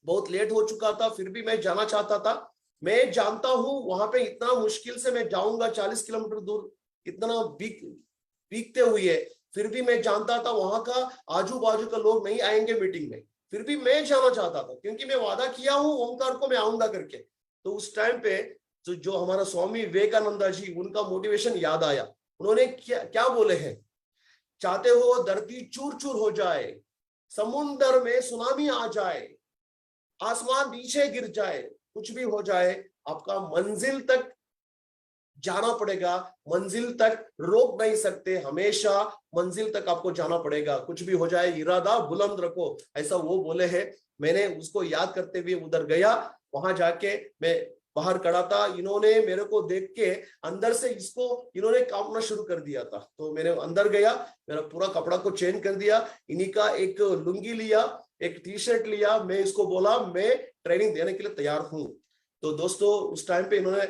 बहुत लेट हो चुका था, फिर भी मैं जाना चाहता था। मैं जानता हूं वहां पे इतना मुश्किल से मैं जाऊंगा 40 किलोमीटर दूर, इतना भीगते हुए, फिर भी मैं जानता था वहां का आजू बाजू का लोग नहीं आएंगे मीटिंग में, फिर भी मैं जाना चाहता था क्योंकि मैं वादा किया हूं ओंकार को मैं आऊंगा करके। तो उस टाइम पे जो हमारा स्वामी विवेकानंदा जी, उनका मोटिवेशन याद आया। उन्होंने क्या क्या बोले हैं, चाहते हो धरती चूर चूर हो जाए, समुन्द्र में सुनामी आ जाए, आसमान नीचे गिर जाए, कुछ भी हो जाए, आपका मंजिल तक जाना पड़ेगा। मंजिल तक रोक नहीं सकते, हमेशा मंजिल तक आपको जाना पड़ेगा। कुछ भी हो जाए इरादा बुलंद रखो, ऐसा वो बोले हैं। मैंने उसको याद करते हुए उधर गया। वहां जाके मैं बाहर खड़ा था, इन्होंने मेरे को देख के अंदर से इसको इन्होंने कांपना शुरू कर दिया था। तो मैंने अंदर गया, मेरा पूरा कपड़ा को चेंज कर दिया, इन्हीं का एक लुंगी लिया, एक टी शर्ट लिया, मैं इसको बोला मैं ट्रेनिंग देने के लिए तैयार हूं। तो दोस्तों उस टाइम पे इन्होंने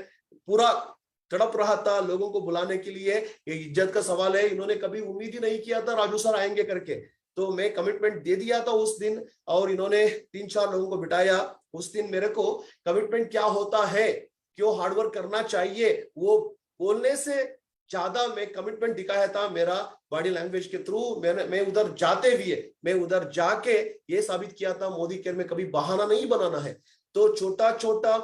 पूरा तड़प रहा था लोगों को बुलाने के लिए। ये इज्जत का सवाल है, इन्होंने कभी उम्मीद ही नहीं किया था राजू सर आएंगे करके। तो मैं कमिटमेंट दे दिया था उस दिन और इन्होंने 3-4 लोगों को बिठाया। उस दिन मेरे को कमिटमेंट क्या होता है, क्यों हार्डवर्क करना चाहिए, वो बोलने से ज्यादा मैं कमिटमेंट दिखाया था मेरा बॉडी लैंग्वेज के थ्रू। मैं उधर जाते हुए, मैं उधर जाके ये साबित किया था मोदी केयर में कभी बहाना नहीं बनाना है। तो छोटा छोटा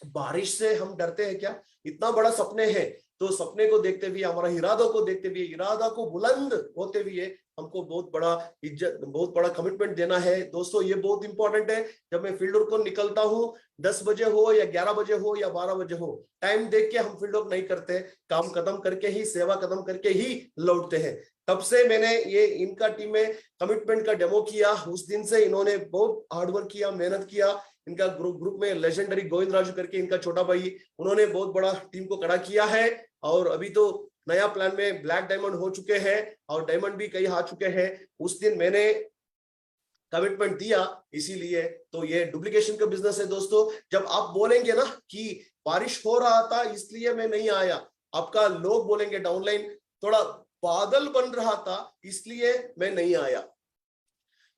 बारिश से हम डरते हैं क्या, इतना बड़ा सपने हैं। तो सपने को देखते हुए, हमारा इरादों को देखते हुए, इरादा को बुलंद होते हुए हमको बहुत बड़ा इज्जत, बहुत बड़ा कमिटमेंट देना है। दोस्तों ये बहुत इंपॉर्टेंट है। जब मैं फील्ड वर्क को निकलता हूँ, 10 बजे हो या 11 बजे हो या 12 बजे हो, टाइम देख के हम फील्ड वर्क नहीं करते, काम खत्म करके ही, सेवा खत्म करके ही लौटते हैं। तब से मैंने ये इनका टीम में कमिटमेंट का डेमो किया। उस दिन से इन्होंने बहुत हार्डवर्क किया, मेहनत किया। इनका ग्रुप में लेजेंडरी गोविंद राजू करके इनका छोटा भाई, उन्होंने बहुत बड़ा टीम को खड़ा किया है। और अभी तो नया प्लान में ब्लैक डायमंड हो चुके हैं और डायमंड भी कई आ चुके हैं। उस दिन मैंने कमिटमेंट दिया, इसीलिए तो ये डुप्लीकेशन का बिजनेस है दोस्तों। जब आप बोलेंगे ना कि बारिश हो रहा था इसलिए मैं नहीं आया, आपका लोग बोलेंगे डाउनलाइन थोड़ा बादल बन रहा था इसलिए मैं नहीं आया,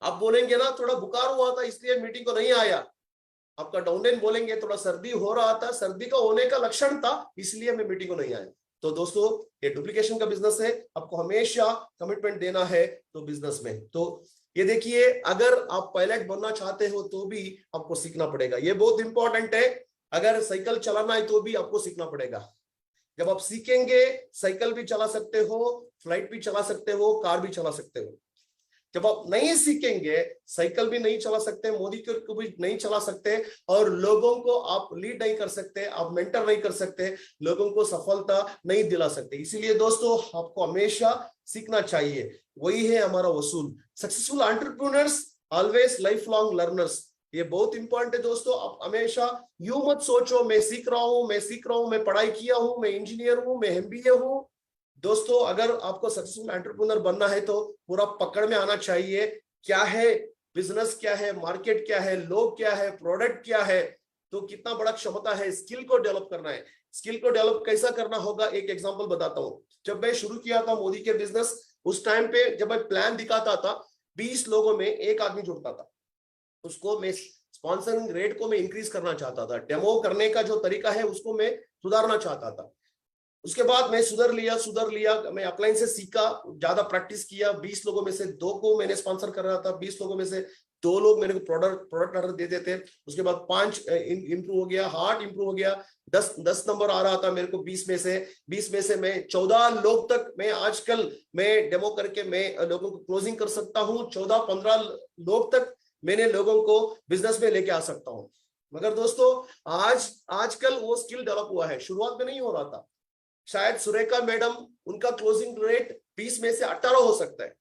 आप बोलेंगे ना थोड़ा बुखार हुआ था इसलिए मीटिंग को नहीं आया, आपका डाउनलाइन बोलेंगे थोड़ा सर्दी हो रहा था, सर्दी का होने का लक्षण था इसलिए मैं मीटिंग को नहीं आया। तो दोस्तों ये डुप्लीकेशन का बिजनेस है, आपको हमेशा कमिटमेंट देना है तो बिजनेस में। तो ये देखिए, अगर आप पायलट बनना चाहते हो तो भी आपको सीखना पड़ेगा, ये बहुत इंपॉर्टेंट है। अगर साइकिल चलाना है तो भी आपको सीखना पड़ेगा। जब आप सीखेंगे, साइकिल भी चला सकते हो, फ्लाइट भी चला सकते हो, कार भी चला सकते हो। जब आप नहीं सीखेंगे, साइकिल भी नहीं चला सकते, मोदी को भी नहीं चला सकते, और लोगों को आप लीड नहीं कर सकते, आप मेंटर नहीं कर सकते, लोगों को सफलता नहीं दिला सकते। इसीलिए दोस्तों, आपको हमेशा सीखना चाहिए, वही है हमारा वसूल। Successful entrepreneurs always life long learners, ये बहुत इंपॉर्टेंट है दोस्तों। आप हमेशा यूं मत सोचो मैं सीख रहा हूं, मैं सीख रहा हूं, मैं पढ़ाई किया हूं, मैं इंजीनियर हूं, मैं एमबीए हूं। दोस्तों, अगर आपको सक्सेसफुल एंटरप्रेन्योर बनना है तो पूरा पकड़ में आना चाहिए, क्या है बिजनेस, क्या है मार्केट, क्या है लोग, क्या है प्रोडक्ट, क्या है, तो कितना बड़ा क्षमता है। स्किल को डेवलप करना है। स्किल को डेवलप कैसा करना होगा, एक एग्जांपल बताता हूं। जब मैं शुरू किया था मोदी के बिजनेस, उस टाइम पे जब मैं प्लान दिखाता था, 20 लोगों में एक आदमी जुड़ता था। उसको मैं स्पॉन्सरिंग रेट को मैं इंक्रीज करना चाहता था, डेमो करने का जो तरीका है उसको मैं सुधारना चाहता था। उसके बाद मैं सुधर लिया, मैं अपलाइन से सीखा, ज्यादा प्रैक्टिस किया। 20 लोगों में से 2 को मैंने स्पॉन्सर कर रहा था, 20 लोगों में से 2 लोग मेरे को प्रोडक्ट ऑर्डर दे देते। उसके बाद 5 इंप्रूव हो गया, 8 इंप्रूव हो गया, 10 नंबर आ रहा था मेरे को 20 में से मैं 14 लोग तक मैं आजकल मैं डेमो करके मैं लोगों को क्लोजिंग कर सकता हूँ। 14-15 लोग तक मैंने लोगों को बिजनेस में लेके आ सकता हूँ। मगर दोस्तों, आजकल वो स्किल डेवलप हुआ है, शुरुआत में नहीं हो रहा था। शायद सुरेखा मैडम, उनका क्लोजिंग रेट 20 में से 18 हो सकता है।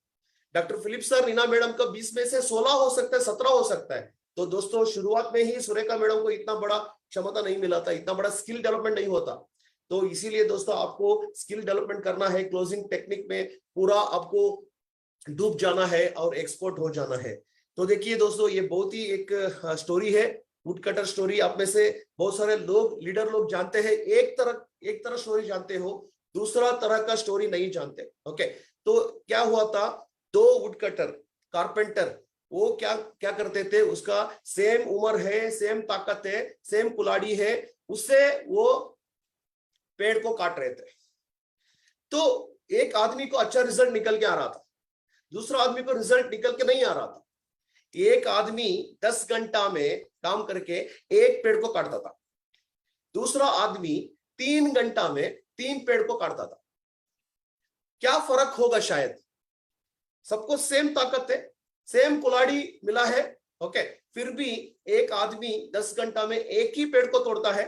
Doctor Philip sir, Reena madam का 20 में से 16 हो सकता है, 17 हो सकता है। तो दोस्तों, शुरुआत में ही सुरेखा मैडम को इतना बड़ा क्षमता नहीं मिला था, इतना बड़ा स्किल डेवलपमेंट नहीं होता। तो इसीलिए दोस्तों, आपको स्किल डेवलपमेंट करना है, क्लोजिंग टेक्निक में पूरा आपको डूब जाना है और एक्सपर्ट हो जाना है। तो देखिए दोस्तों, ये बहुत ही एक स्टोरी है, वुड कटर स्टोरी। आप में से बहुत सारे लोग, लीडर लोग जानते हैं, एक तरह स्टोरी जानते हो, दूसरा तरह का स्टोरी नहीं जानते। ओके, तो क्या हुआ था, 2 वुड कटर कारपेंटर, वो क्या क्या करते थे, उसका सेम उम्र है, सेम ताकत है, सेम कुल्हाड़ी है, उससे वो पेड़ को काट रहे थे। तो एक आदमी को अच्छा रिजल्ट निकल के आ रहा था, दूसरा आदमी को रिजल्ट निकल के नहीं आ रहा था। एक आदमी 10 घंटा में काम करके एक पेड़ को काटता था, दूसरा आदमी 3 घंटा में 3 पेड़ को काटता था। क्या फर्क होगा? शायद सबको सेम ताकत है, सेम कुल्हाड़ी मिला है, ओके, फिर भी एक आदमी 10 घंटा में एक ही पेड़ को तोड़ता है,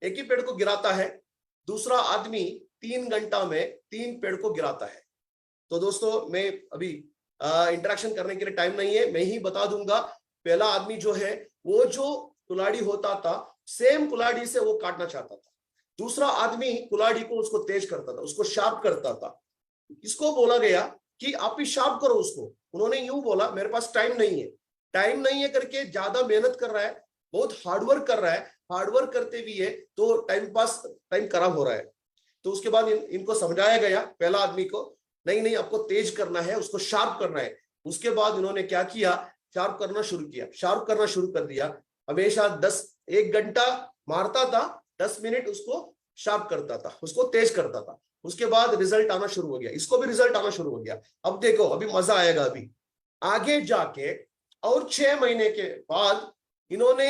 एक ही पेड़ को गिराता है, दूसरा आदमी 3 घंटा में 3 पेड़ को गिराता है। तो दोस्तों, मैं अभी इंटरेक्शन करने के लिए टाइम नहीं है, मैं ही बता दूंगा। पहला आदमी जो है, वो जो कुल्हाड़ी होता था, सेम कुल्हाड़ी से वो काटना चाहता था। दूसरा आदमी कुल्हाड़ी को उसको तेज करता था, उसको शार्प करता था। इसको बोला गया कि आप भी शार्प करो उसको। उन्होंने यूं बोला, मेरे पास टाइम नहीं है, टाइम नहीं है करके ज्यादा मेहनत कर रहा है, बहुत हार्डवर्क कर रहा है, हार्डवर्क करते भी है तो टाइम खराब हो रहा है। तो उसके बाद इनको समझाया गया, पहला आदमी को, नहीं नहीं, आपको तेज करना है, उसको शार्प करना है। उसके बाद इन्होंने क्या किया, शार्प करना शुरू कर दिया। हमेशा 1 घंटा मारता था, 10 मिनट उसको शार्प करता था, उसको तेज करता था। उसके बाद रिजल्ट आना शुरू हो गया, इसको भी रिजल्ट आना शुरू हो गया। अब देखो, अभी मजा आएगा। अभी आगे जाके और 6 महीने के बाद इन्होंने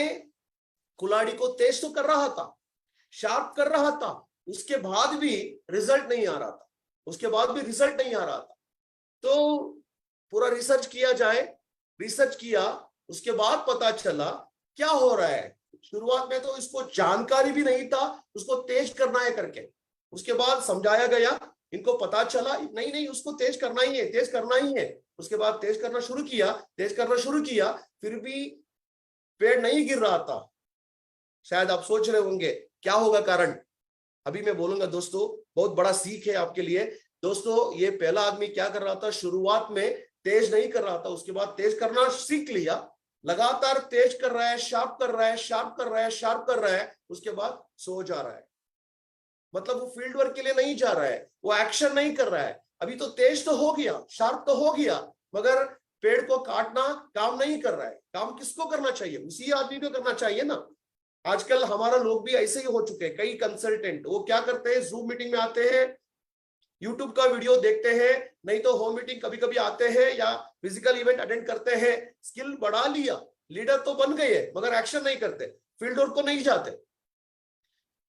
कुल्हाड़ी को तेज तो कर रहा था, शार्प कर रहा था, उसके बाद भी रिजल्ट नहीं आ रहा था, तो पूरा रिसर्च किया जाए, रिसर्च किया, उसके बाद पता चला क्या हो रहा है। शुरुआत में तो इसको जानकारी भी नहीं था उसको तेज करना है करके। उसके बाद समझाया गया, इनको पता चला नहीं नहीं, उसको तेज करना ही है। उसके बाद तेज करना शुरू किया, फिर भी पेड़ नहीं गिर रहा था। शायद आप सोच रहे होंगे क्या होगा कारण, अभी मैं बोलूंगा दोस्तों। बहुत बड़ा सीख है आपके लिए दोस्तों। ये पहला आदमी क्या कर रहा था, शुरुआत में तेज नहीं कर रहा था, उसके बाद तेज करना सीख लिया, लगातार तेज कर रहा है, शार्प कर रहा है, उसके बाद सो जा रहा है। मतलब वो फील्ड वर्क के लिए नहीं जा रहा है, वो एक्शन नहीं कर रहा है। अभी तो तेज तो हो गया, शार्प तो हो गया, मगर पेड़ को काटना काम नहीं कर रहा है। काम किसको करना चाहिए? उसी आदमी को करना चाहिए ना। आजकल हमारा लोग भी ऐसे ही हो चुके हैं। कई कंसल्टेंट वो क्या करते हैं, जूम मीटिंग में आते हैं, यूट्यूब का वीडियो देखते हैं, नहीं तो होम मीटिंग कभी कभी आते हैं या फिजिकल इवेंट अटेंड करते हैं, स्किल बढ़ा लिया, लीडर तो बन गए मगर एक्शन नहीं करते, फील्ड वर्क को नहीं जाते,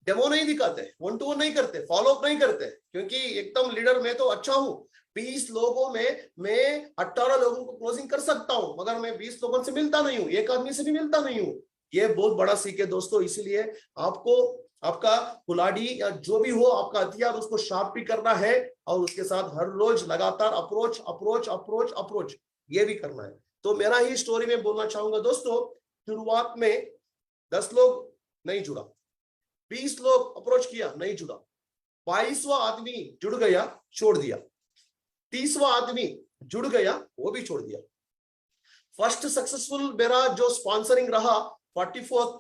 डेमो नहीं दिखाते, 1-to-1 नहीं करते, फॉलो अप नहीं करते, क्योंकि एकदम लीडर मैं तो अच्छा हूं, 20 लोगों में मैं 18 लोगों को क्लोजिंग कर सकता हूं, मगर मैं 20 लोगों से मिलता नहीं हूं, एक आदमी से भी मिलता नहीं हूं। ये बहुत बड़ा सीख है दोस्तों। इसीलिए आपको आपका कुलाड़ी या जो भी हो आपका हथियार उसको शार्प भी करना है, और उसके साथ हर रोज लगातार अप्रोच अप्रोच अप्रोच अप्रोच ये भी करना है। तो मेरा ही स्टोरी में बोलना चाहूंगा दोस्तों, शुरुआत में 10 लोग नहीं जुड़ा, 20 लोग अप्रोच किया नहीं जुड़ा, 22वां आदमी जुड़ गया छोड़ दिया, 30वां आदमी जुड़ गया वो भी छोड़ दिया। फर्स्ट सक्सेसफुल मेरा जो स्पॉन्सरिंग रहा 44th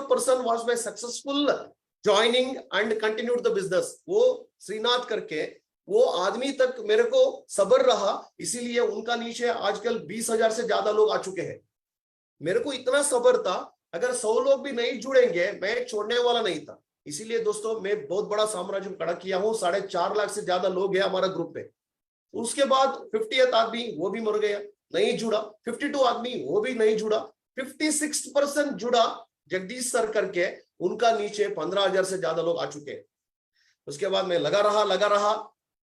person was my successful joining and continued the business. वो श्रीनाथ करके वो आदमी तक मेरे को सब्र रहा, इसीलिए उनका नीचे आजकल 20,000 से ज्यादा लोग आ चुके हैं। मेरे को इतना सब्र था, अगर 100 लोग भी नहीं जुड़ेंगे मैं छोड़ने वाला नहीं था। इसीलिए दोस्तों मैं बहुत बड़ा साम्राज्य खड़ा किया हूं, 4.5 लाख से ज्यादा लोग हैं हमारा ग्रुप में। उसके बाद 50th आदमी वो भी मर गया, नहीं जुड़ा, 52 आदमी वो भी नहीं जुड़ा, 56% जुड़ा जगदीश सर करके, उनका नीचे 15,000 से ज्यादा लोग आ चुके हैं। उसके बाद मैं लगा रहा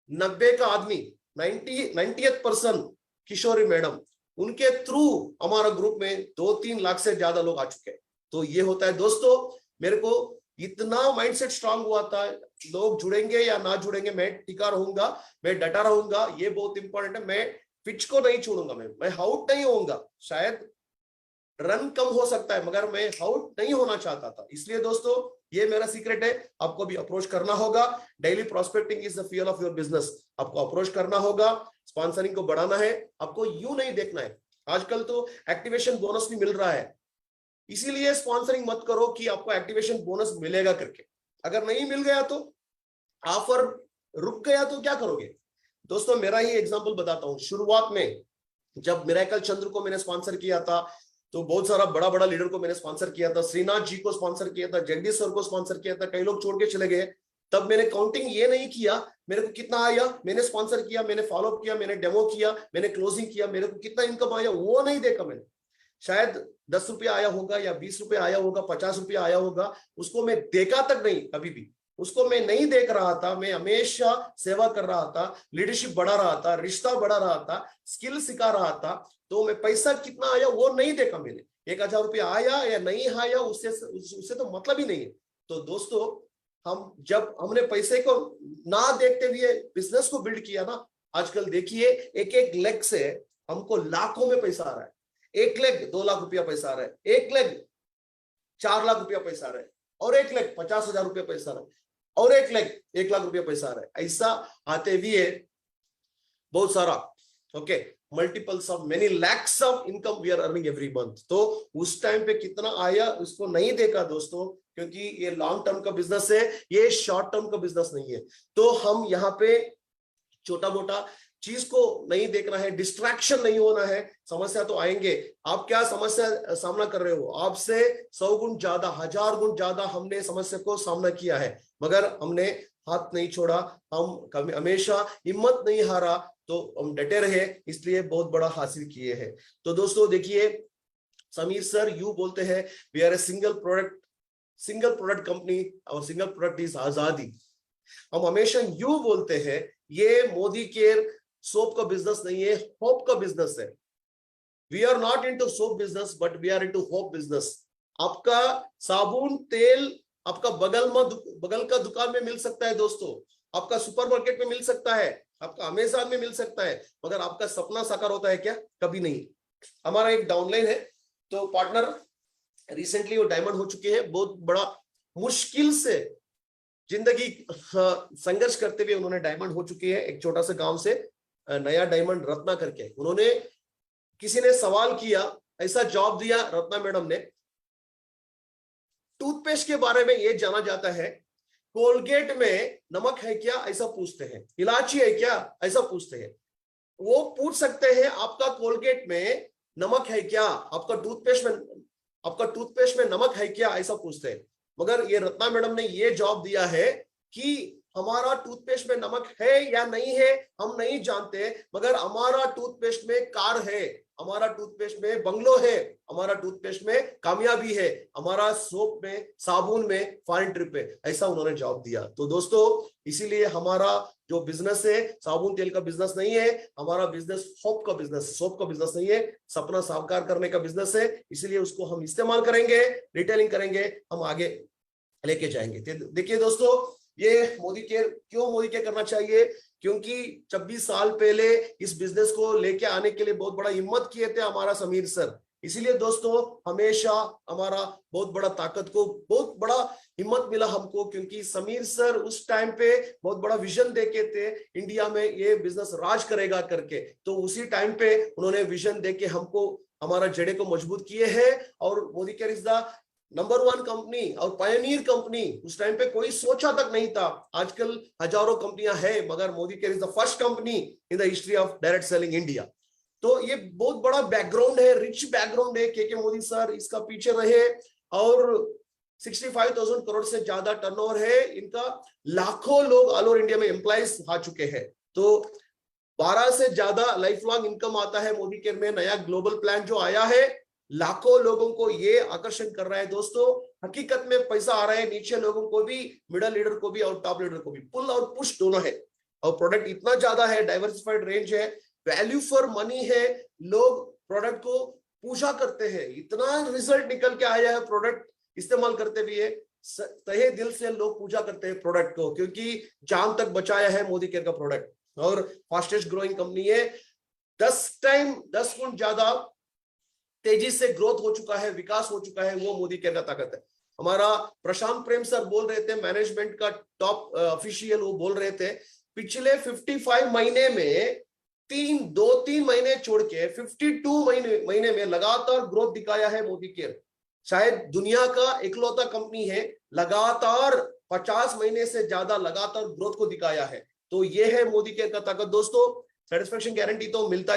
90 का आदमी 90th पर्सन किशोरी मैडम, उनके थ्रू हमारा ग्रुप में 2-3 लाख से ज्यादा लोग आ चुके हैं। तो ये होता है दोस्तों, मेरे को इतना माइंडसेट स्ट्रांग हुआ था, लोग जुड़ेंगे या ना जुड़ेंगे मैं टिका रहूंगा, मैं डटा रहूंगा, ये बहुत इंपॉर्टेंट है। मैं पिच को नहीं छोड़ूंगा, मैं आउट नहीं होऊंगा, शायद रन कम हो सकता है मगर मैं आउट नहीं होना चाहता था। इसलिए दोस्तों ये मेरा सीक्रेट है, आपको भी अप्रोच करना होगा। Daily prospecting is the fuel of your business. आपको अप्रोच करना होगा, स्पॉन्सरिंग को बढ़ाना है, आपको यूं नहीं देखना है। आजकल तो एक्टिवेशन बोनस भी मिल रहा है, इसीलिए स्पॉन्सरिंग मत करो कि आपको एक्टिवेशन बोनस मिलेगा करके। अगर नहीं मिल गया तो, ऑफर रुक गया तो क्या करोगे दोस्तों? मेरा ही एग्जांपल बताता हूं। शुरुआत में जब मिरेकल चंद्र को मैंने स्पॉन्सर किया था, तो बहुत सारा बड़ा बड़ा लीडर को मैंने स्पॉन्सर किया था, श्रीनाथ जी को स्पॉन्सर किया था, जगदीश सर को स्पॉन्सर किया था, कई लोग छोड़ के चले गए। तब मैंने काउंटिंग ये नहीं किया मेरे को कितना आया, मैंने स्पॉन्सर किया, मैंने फॉलोअप किया, मैंने डेमो किया, मैंने क्लोजिंग किया, मेरे को कितना इनकम आया वो नहीं देखा मैंने। शायद 10 रुपया आया होगा या 20 रुपया आया होगा, 50 रुपया आया होगा, उसको मैं देखा तक नहीं, कभी भी उसको मैं नहीं देख रहा था। मैं हमेशा सेवा कर रहा था, लीडरशिप बढ़ा रहा था, रिश्ता बढ़ा रहा था, स्किल सिखा रहा था। तो मैं पैसा कितना आया वो नहीं देखा मैंने, 1,000 रुपया आया या नहीं आया उससे तो मतलब ही नहीं है। तो दोस्तों हम जब हमने पैसे को ना देखते हुए बिजनेस को बिल्ड किया ना, आजकल देखिए एक एक लेग से हमको लाखों में पैसा आ रहा है। एक लेग 2 लाख रुपया पैसा आ रहा है, एक लेग 4 लाख रुपया पैसा आ रहा है, और एक लेग 50,000 रुपया पैसा आ रहा है, और एक लेग 1 लाख रुपया पैसा आ रहा है। ऐसा आते हुए बहुत सारा okay multiples of many lakhs of income we are earning every month. तो उस टाइम पे कितना आया उसको नहीं देखा दोस्तों, क्योंकि ये लॉन्ग टर्म का बिजनेस है, ये शॉर्ट टर्म का बिजनेस नहीं है। तो हम यहाँ पे छोटा मोटा चीज को नहीं देखना है, डिस्ट्रैक्शन नहीं होना है। समस्या तो आएंगे, आप क्या समस्या सामना कर रहे हो, आपसे 100 गुण ज्यादा, 1000 गुण ज्यादा हमने समस्या को सामना किया है, मगर हमने हाथ नहीं छोड़ा, हम हमेशा हिम्मत नहीं हारा, तो हम डटे रहे, इसलिए बहुत बड़ा हासिल किए हैं। तो दोस्तों देखिए, समीर सर यू बोलते हैं we are a single product company और सिंगल प्रोडक्ट इज आजादी। हम हमेशा यू बोलते हैं ये मोदी केयर सोप का बिजनेस नहीं है, होप का बिजनेस है। We are not into soap business but we are into hope business. आपका साबुन तेल आपका बगल का दुकान में मिल सकता है दोस्तों, आपका सुपरमार्केट में मिल सकता है, आपका अमेज़न में मिल सकता है, मगर आपका सपना साकार होता है क्या? कभी नहीं। हमारा एक डाउनलाइन है, तो पार्टनर रिसेंटली वो डायमंड हो चुके हैं, बहुत बड़ा मुश्किल से जिंदगी संघर्ष करते हुए उन्होंने डायमंड हो चुके हैं। एक छोटा सा गांव से नया डायमंड रत्ना करके, उन्होंने किसी ने सवाल किया, ऐसा जॉब दिया रत्ना मैडम ने, टूथपेस्ट के बारे में ये जाना जाता है, कोलगेट में नमक है क्या ऐसा पूछते हैं, इलायची है क्या ऐसा पूछते हैं। वो पूछ सकते हैं आपका कोलगेट में नमक है क्या, आपका टूथपेस्ट में नमक है क्या ऐसा पूछते हैं। मगर ये रत्ना मैडम ने ये जवाब दिया है कि हमारा टूथपेस्ट में नमक है या नहीं है हम नहीं जानते, मगर हमारा टूथपेस्ट में कार है, हमारा टूथपेस्ट में बंगलो है, हमारा टूथपेस्ट में कामयाबी है, हमारा सोप में, साबुन में फॉरेन ट्रिप है। ऐसा उन्होंने जवाब दिया। तो दोस्तों इसीलिए हमारा जो बिजनेस है साबुन तेल का बिजनेस नहीं है, हमारा बिजनेस सोप का बिजनेस नहीं है, सपना साकार करने का बिजनेस है। इसीलिए उसको हम इस्तेमाल करेंगे, रिटेलिंग करेंगे, हम आगे लेके जाएंगे। देखिए दोस्तों, ये मोदी केयर क्यों मोदी केयर करना चाहिए, क्योंकि 26 साल पहले इस बिजनेस को लेके आने के लिए बहुत बड़ा हिम्मत किए थे हमारा समीर सर। इसीलिए दोस्तों हमेशा हमारा बहुत बड़ा ताकत को बहुत बड़ा हिम्मत मिला हमको, क्योंकि समीर सर उस टाइम पे बहुत बड़ा विजन देके थे इंडिया में ये बिजनेस राज करेगा करके। तो उसी टाइम पे उन्होंने विजन देके हमको हमारा जड़े को मजबूत किए हैं। और Modi care is the number 1 company और पायनियर कंपनी। उस टाइम पे कोई सोचा तक नहीं था, आजकल हजारों कंपनियां हैं, मगर Modi care is the first company in the history of direct selling India. तो ये बहुत बड़ा बैकग्राउंड है, रिच बैकग्राउंड है। के मोदी सर इसका पीछे रहे और 65,000 करोड़ से ज्यादा टर्नओवर है इनका, लाखों लोग ऑल ओवर इंडिया में एम्प्लॉइज आ चुके हैं। तो 12 से ज्यादा लाइफ लॉन्ग इनकम आता है मोदी केयर में। नया ग्लोबल प्लान जो आया है, लाखों लोगों को ये आकर्षण कर रहा है दोस्तों। हकीकत में पैसा आ रहा है नीचे लोगों को भी, मिडिल लीडर को भी और टॉप लीडर को भी, पुल और पुश दोनों है। और प्रोडक्ट इतना ज्यादा है, डाइवर्सिफाइड रेंज है, वैल्यू फॉर मनी है। लोग प्रोडक्ट को पूजा करते हैं, इतना रिजल्ट निकल के आया है प्रोडक्ट इस्तेमाल करते हुए, तहे दिल से लोग पूजा करते हैं प्रोडक्ट को, क्योंकि जान तक बचाया है मोदी केयर का प्रोडक्ट। और फास्टेस्ट ग्रोइंग कंपनी है, 10 गुण ज्यादा तेजी से ग्रोथ हो चुका है, विकास हो चुका है, वो मोदी केयर का ताकत है। हमारा प्रशांत प्रेम सर बोल रहे थे, मैनेजमेंट का टॉप ऑफिशियल, वो बोल रहे थे पिछले 55 महीने में 2-3 महीने छोड़ के 52 महीने में लगातार ग्रोथ दिखाया है मोदी केयर। शायद दुनिया का इकलौता कंपनी है लगातार 50 महीने से ज्यादा लगातार ग्रोथ को दिखाया है। तो ये है मोदी केयर का ताकत दोस्तों। सेटिस्फेक्शन गारंटी तो मिलता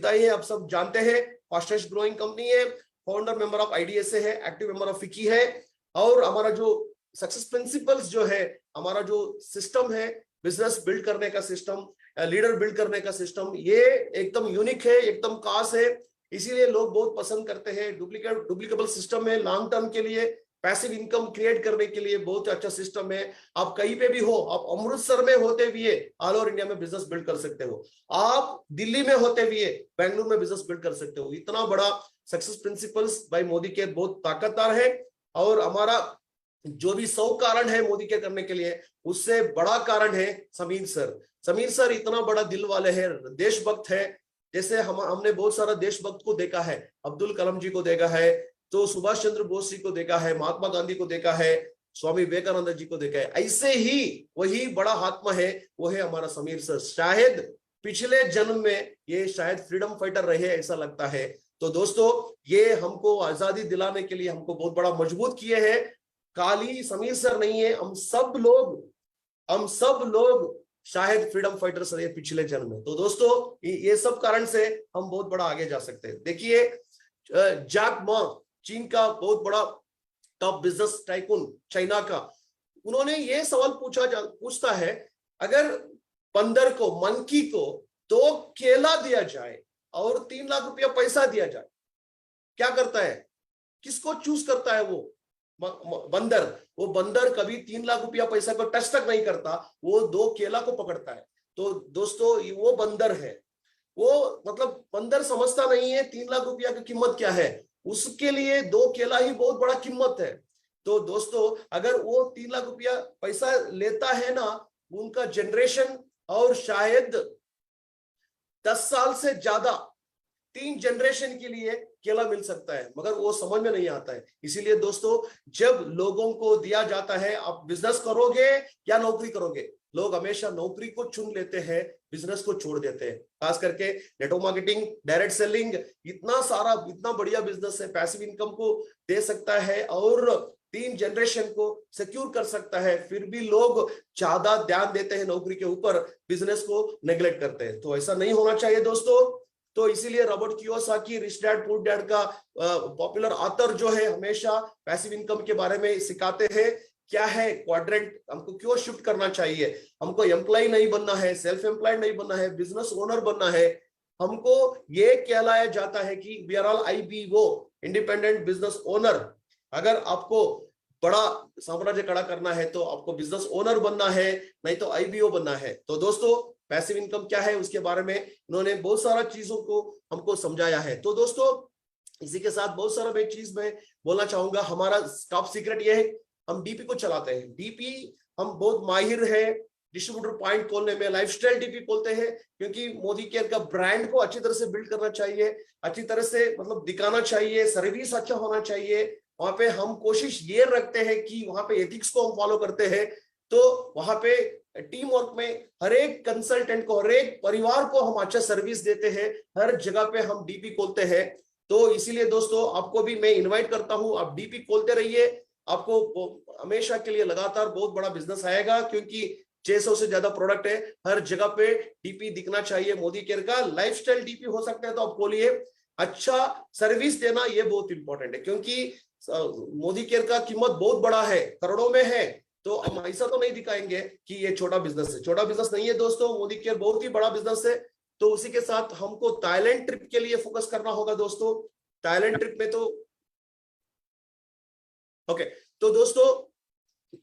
ही है, आप सब जानते हैं। फास्टेस्ट ग्रोइंग कंपनी है, फाउंडर मेंबर ऑफ आईडीएसए है, एक्टिव मेंबर ऑफ फिकी है। और हमारा जो सक्सेस प्रिंसिपल्स जो है, हमारा जो सिस्टम है बिजनेस बिल्ड करने का सिस्टम, लीडर बिल्ड करने का सिस्टम, ये एकदम यूनिक है, एकदम खास है। इसीलिए लोग बहुत पसंद करते हैं। डुप्लीकेबल सिस्टम है, लॉन्ग टर्म के लिए पैसिव इनकम क्रिएट करने के लिए बहुत अच्छा सिस्टम है। आप कहीं पे भी हो, आप अमृतसर में होते हुए ऑल ओवर इंडिया में बिजनेस बिल्ड कर सकते हो, आप दिल्ली में होते हुए बेंगलुरु में बिजनेस बिल्ड कर सकते हो। इतना बड़ा success principles by Modi care बहुत ताकतवर है। और हमारा जो भी 100 कारण है मोदी केयर करने के लिए, उससे बड़ा कारण है समीर सर। समीर सर इतना बड़ा दिल वाले हैं, देशभक्त है। जैसे हमने बहुत सारा देशभक्त को देखा है, अब्दुल कलाम जी को देखा है, तो सुभाष चंद्र बोस जी को देखा है, महात्मा गांधी को देखा है, स्वामी विवेकानंद जी को देखा है। ऐसे ही वही बड़ा आत्मा है, वो है हमारा समीर सर। शायद पिछले जन्म में ये शायद फ्रीडम फाइटर रहे, ऐसा लगता है। तो दोस्तों ये हमको आजादी दिलाने के लिए हमको बहुत बड़ा मजबूत किए हैं। खाली समीर सर नहीं है, हम सब लोग शायद फ्रीडम फाइटर्स रहे पिछले जन्म में। तो दोस्तों ये सब कारण से हम बहुत बड़ा आगे जा सकते हैं। देखिए जैक मा, चीन का बहुत बड़ा टॉप बिजनेस टाइकून, चाइना का, उन्होंने ये सवाल पूछता है, अगर बंदर को, मंकी को 2 केला दिया जाए और 3 लाख रुपया पैसा दिया जाए, क्या करता है? किसको चूज करता है वो बंदर? वो बंदर कभी 3 लाख रुपया पैसा को टच तक नहीं करता, वो 2 केला को पकड़ता है। तो दोस्तों वो बंदर है, वो मतलब बंदर समझता नहीं है 3 लाख रुपया की कीमत क्या है, उसके लिए 2 केला ही बहुत बड़ा कीमत है। तो दोस्तों अगर वो 3 लाख रुपया पैसा लेता है ना, उनका जनरेशन और शायद 10 साल से ज्यादा 3 जनरेशन के लिए केला मिल सकता है, मगर वो समझ में नहीं आता है। इसीलिए दोस्तों जब लोगों को दिया जाता है, आप बिजनेस करोगे या नौकरी करोगे, लोग हमेशा नौकरी को चुन लेते हैं, बिजनेस को छोड़ देते हैं। खास करके नेटवर्क मार्केटिंग, डायरेक्ट सेलिंग, इतना बढ़िया बिजनेस है, पैसिव इनकम को दे सकता है और 3 जनरेशन को सिक्योर कर सकता है। फिर भी लोग ज्यादा ध्यान देते हैं नौकरी के ऊपर, बिजनेस को नेग्लेक्ट करते हैं। तो ऐसा नहीं होना चाहिए दोस्तों। तो इसीलिए Robert Kiyosaki, rich dad poor dad का पॉपुलर ऑथर जो है, हमेशा पैसिव इनकम के बारे में सिखाते हैं क्या है क्वाड्रेंट, हमको क्यों शिफ्ट करना चाहिए, हमको एम्प्लॉय नहीं बनना है, सेल्फ एम्प्लॉयड नहीं बनना है, बिजनेस ओनर बनना है। हमको ये कहलाया जाता है कि we are all IBO, independent business owner. अगर आपको बड़ा साम्राज्य खड़ा करना है तो आपको बिजनेस ओनर बनना है, नहीं तो IBO बनना है। तो दोस्तों पैसिव इनकम क्या है उसके बारे में इन्होंने बहुत सारा चीजों को हमको समझाया है। तो दोस्तों इसी के साथ बहुत सारा मैं चीज में बोलना चाहूंगा। हमारा टॉप सीक्रेट ये है, हम डीपी को चलाते हैं। डीपी हम बहुत माहिर है डिस्ट्रीब्यूटर पॉइंट खोलने में, लाइफस्टाइल डीपी खोलते हैं, क्योंकि मोदी केयर का ब्रांड को अच्छी तरह से बिल्ड करना चाहिए, अच्छी तरह से मतलब दिखाना चाहिए, सर्विस अच्छा होना चाहिए। वहां पे हम कोशिश ये रखते हैं कि वहां पे एथिक्स को हम फॉलो करते हैं। तो वहां पे टीम वर्क में हर एक कंसल्टेंट को, हर एक परिवार को हम अच्छा सर्विस देते हैं, हर जगह पे हम डीपी खोलते हैं। तो इसीलिए दोस्तों आपको भी मैं इनवाइट करता हूं, आप डीपी खोलते रहिए, आपको हमेशा के लिए लगातार बहुत बड़ा बिजनेस आएगा, क्योंकि 600 से ज्यादा प्रोडक्ट है, हर जगह पे डीपी दिखना चाहिए। मोदी केयर का लाइफस्टाइल डीपी हो सकता है तो आप खोलिए। अच्छा सर्विस देना ये बहुत इंपॉर्टेंट है, क्योंकि मोदी केयर का कीमत बहुत बड़ा है, करोड़ों में है। तो हम ऐसा तो नहीं दिखाएंगे कि ये छोटा बिजनेस है, छोटा बिजनेस नहीं है दोस्तों, मोदी केयर बहुत ही बड़ा बिजनेस है। तो उसी के साथ हमको थाईलैंड ट्रिप के लिए फोकस करना होगा दोस्तों। थाईलैंड ट्रिप में तो ओके, तो दोस्तों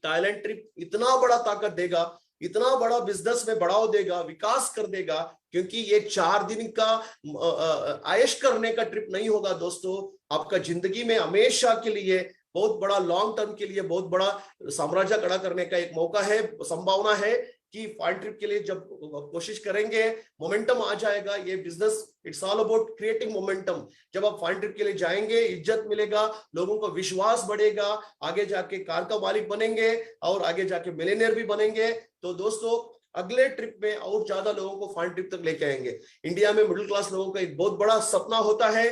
थाईलैंड ट्रिप इतना बड़ा ताकत देगा, इतना बड़ा बिजनेस में बढ़ावा देगा, विकास कर देगा, क्योंकि ये 4 दिन का आयश करने का ट्रिप नहीं होगा दोस्तों। आपका जिंदगी में हमेशा के लिए बहुत बड़ा लॉन्ग टर्म के लिए बहुत बड़ा साम्राज्य खड़ा करने का एक मौका है, संभावना है कि फॉरेन ट्रिप के लिए जब कोशिश करेंगे मोमेंटम आ जाएगा। ये business it's all about creating momentum. जब आप फॉरेन ट्रिप के लिए जाएंगे इज्जत मिलेगा, लोगों को विश्वास बढ़ेगा, आगे जाके कार का मालिक बनेंगे और आगे जाके मिलियनेयर भी बनेंगे। तो दोस्तों अगले ट्रिप में और ज्यादा लोगों को फॉरेन ट्रिप तक लेके आएंगे। इंडिया में मिडिल क्लास लोगों का एक बहुत बड़ा सपना होता है,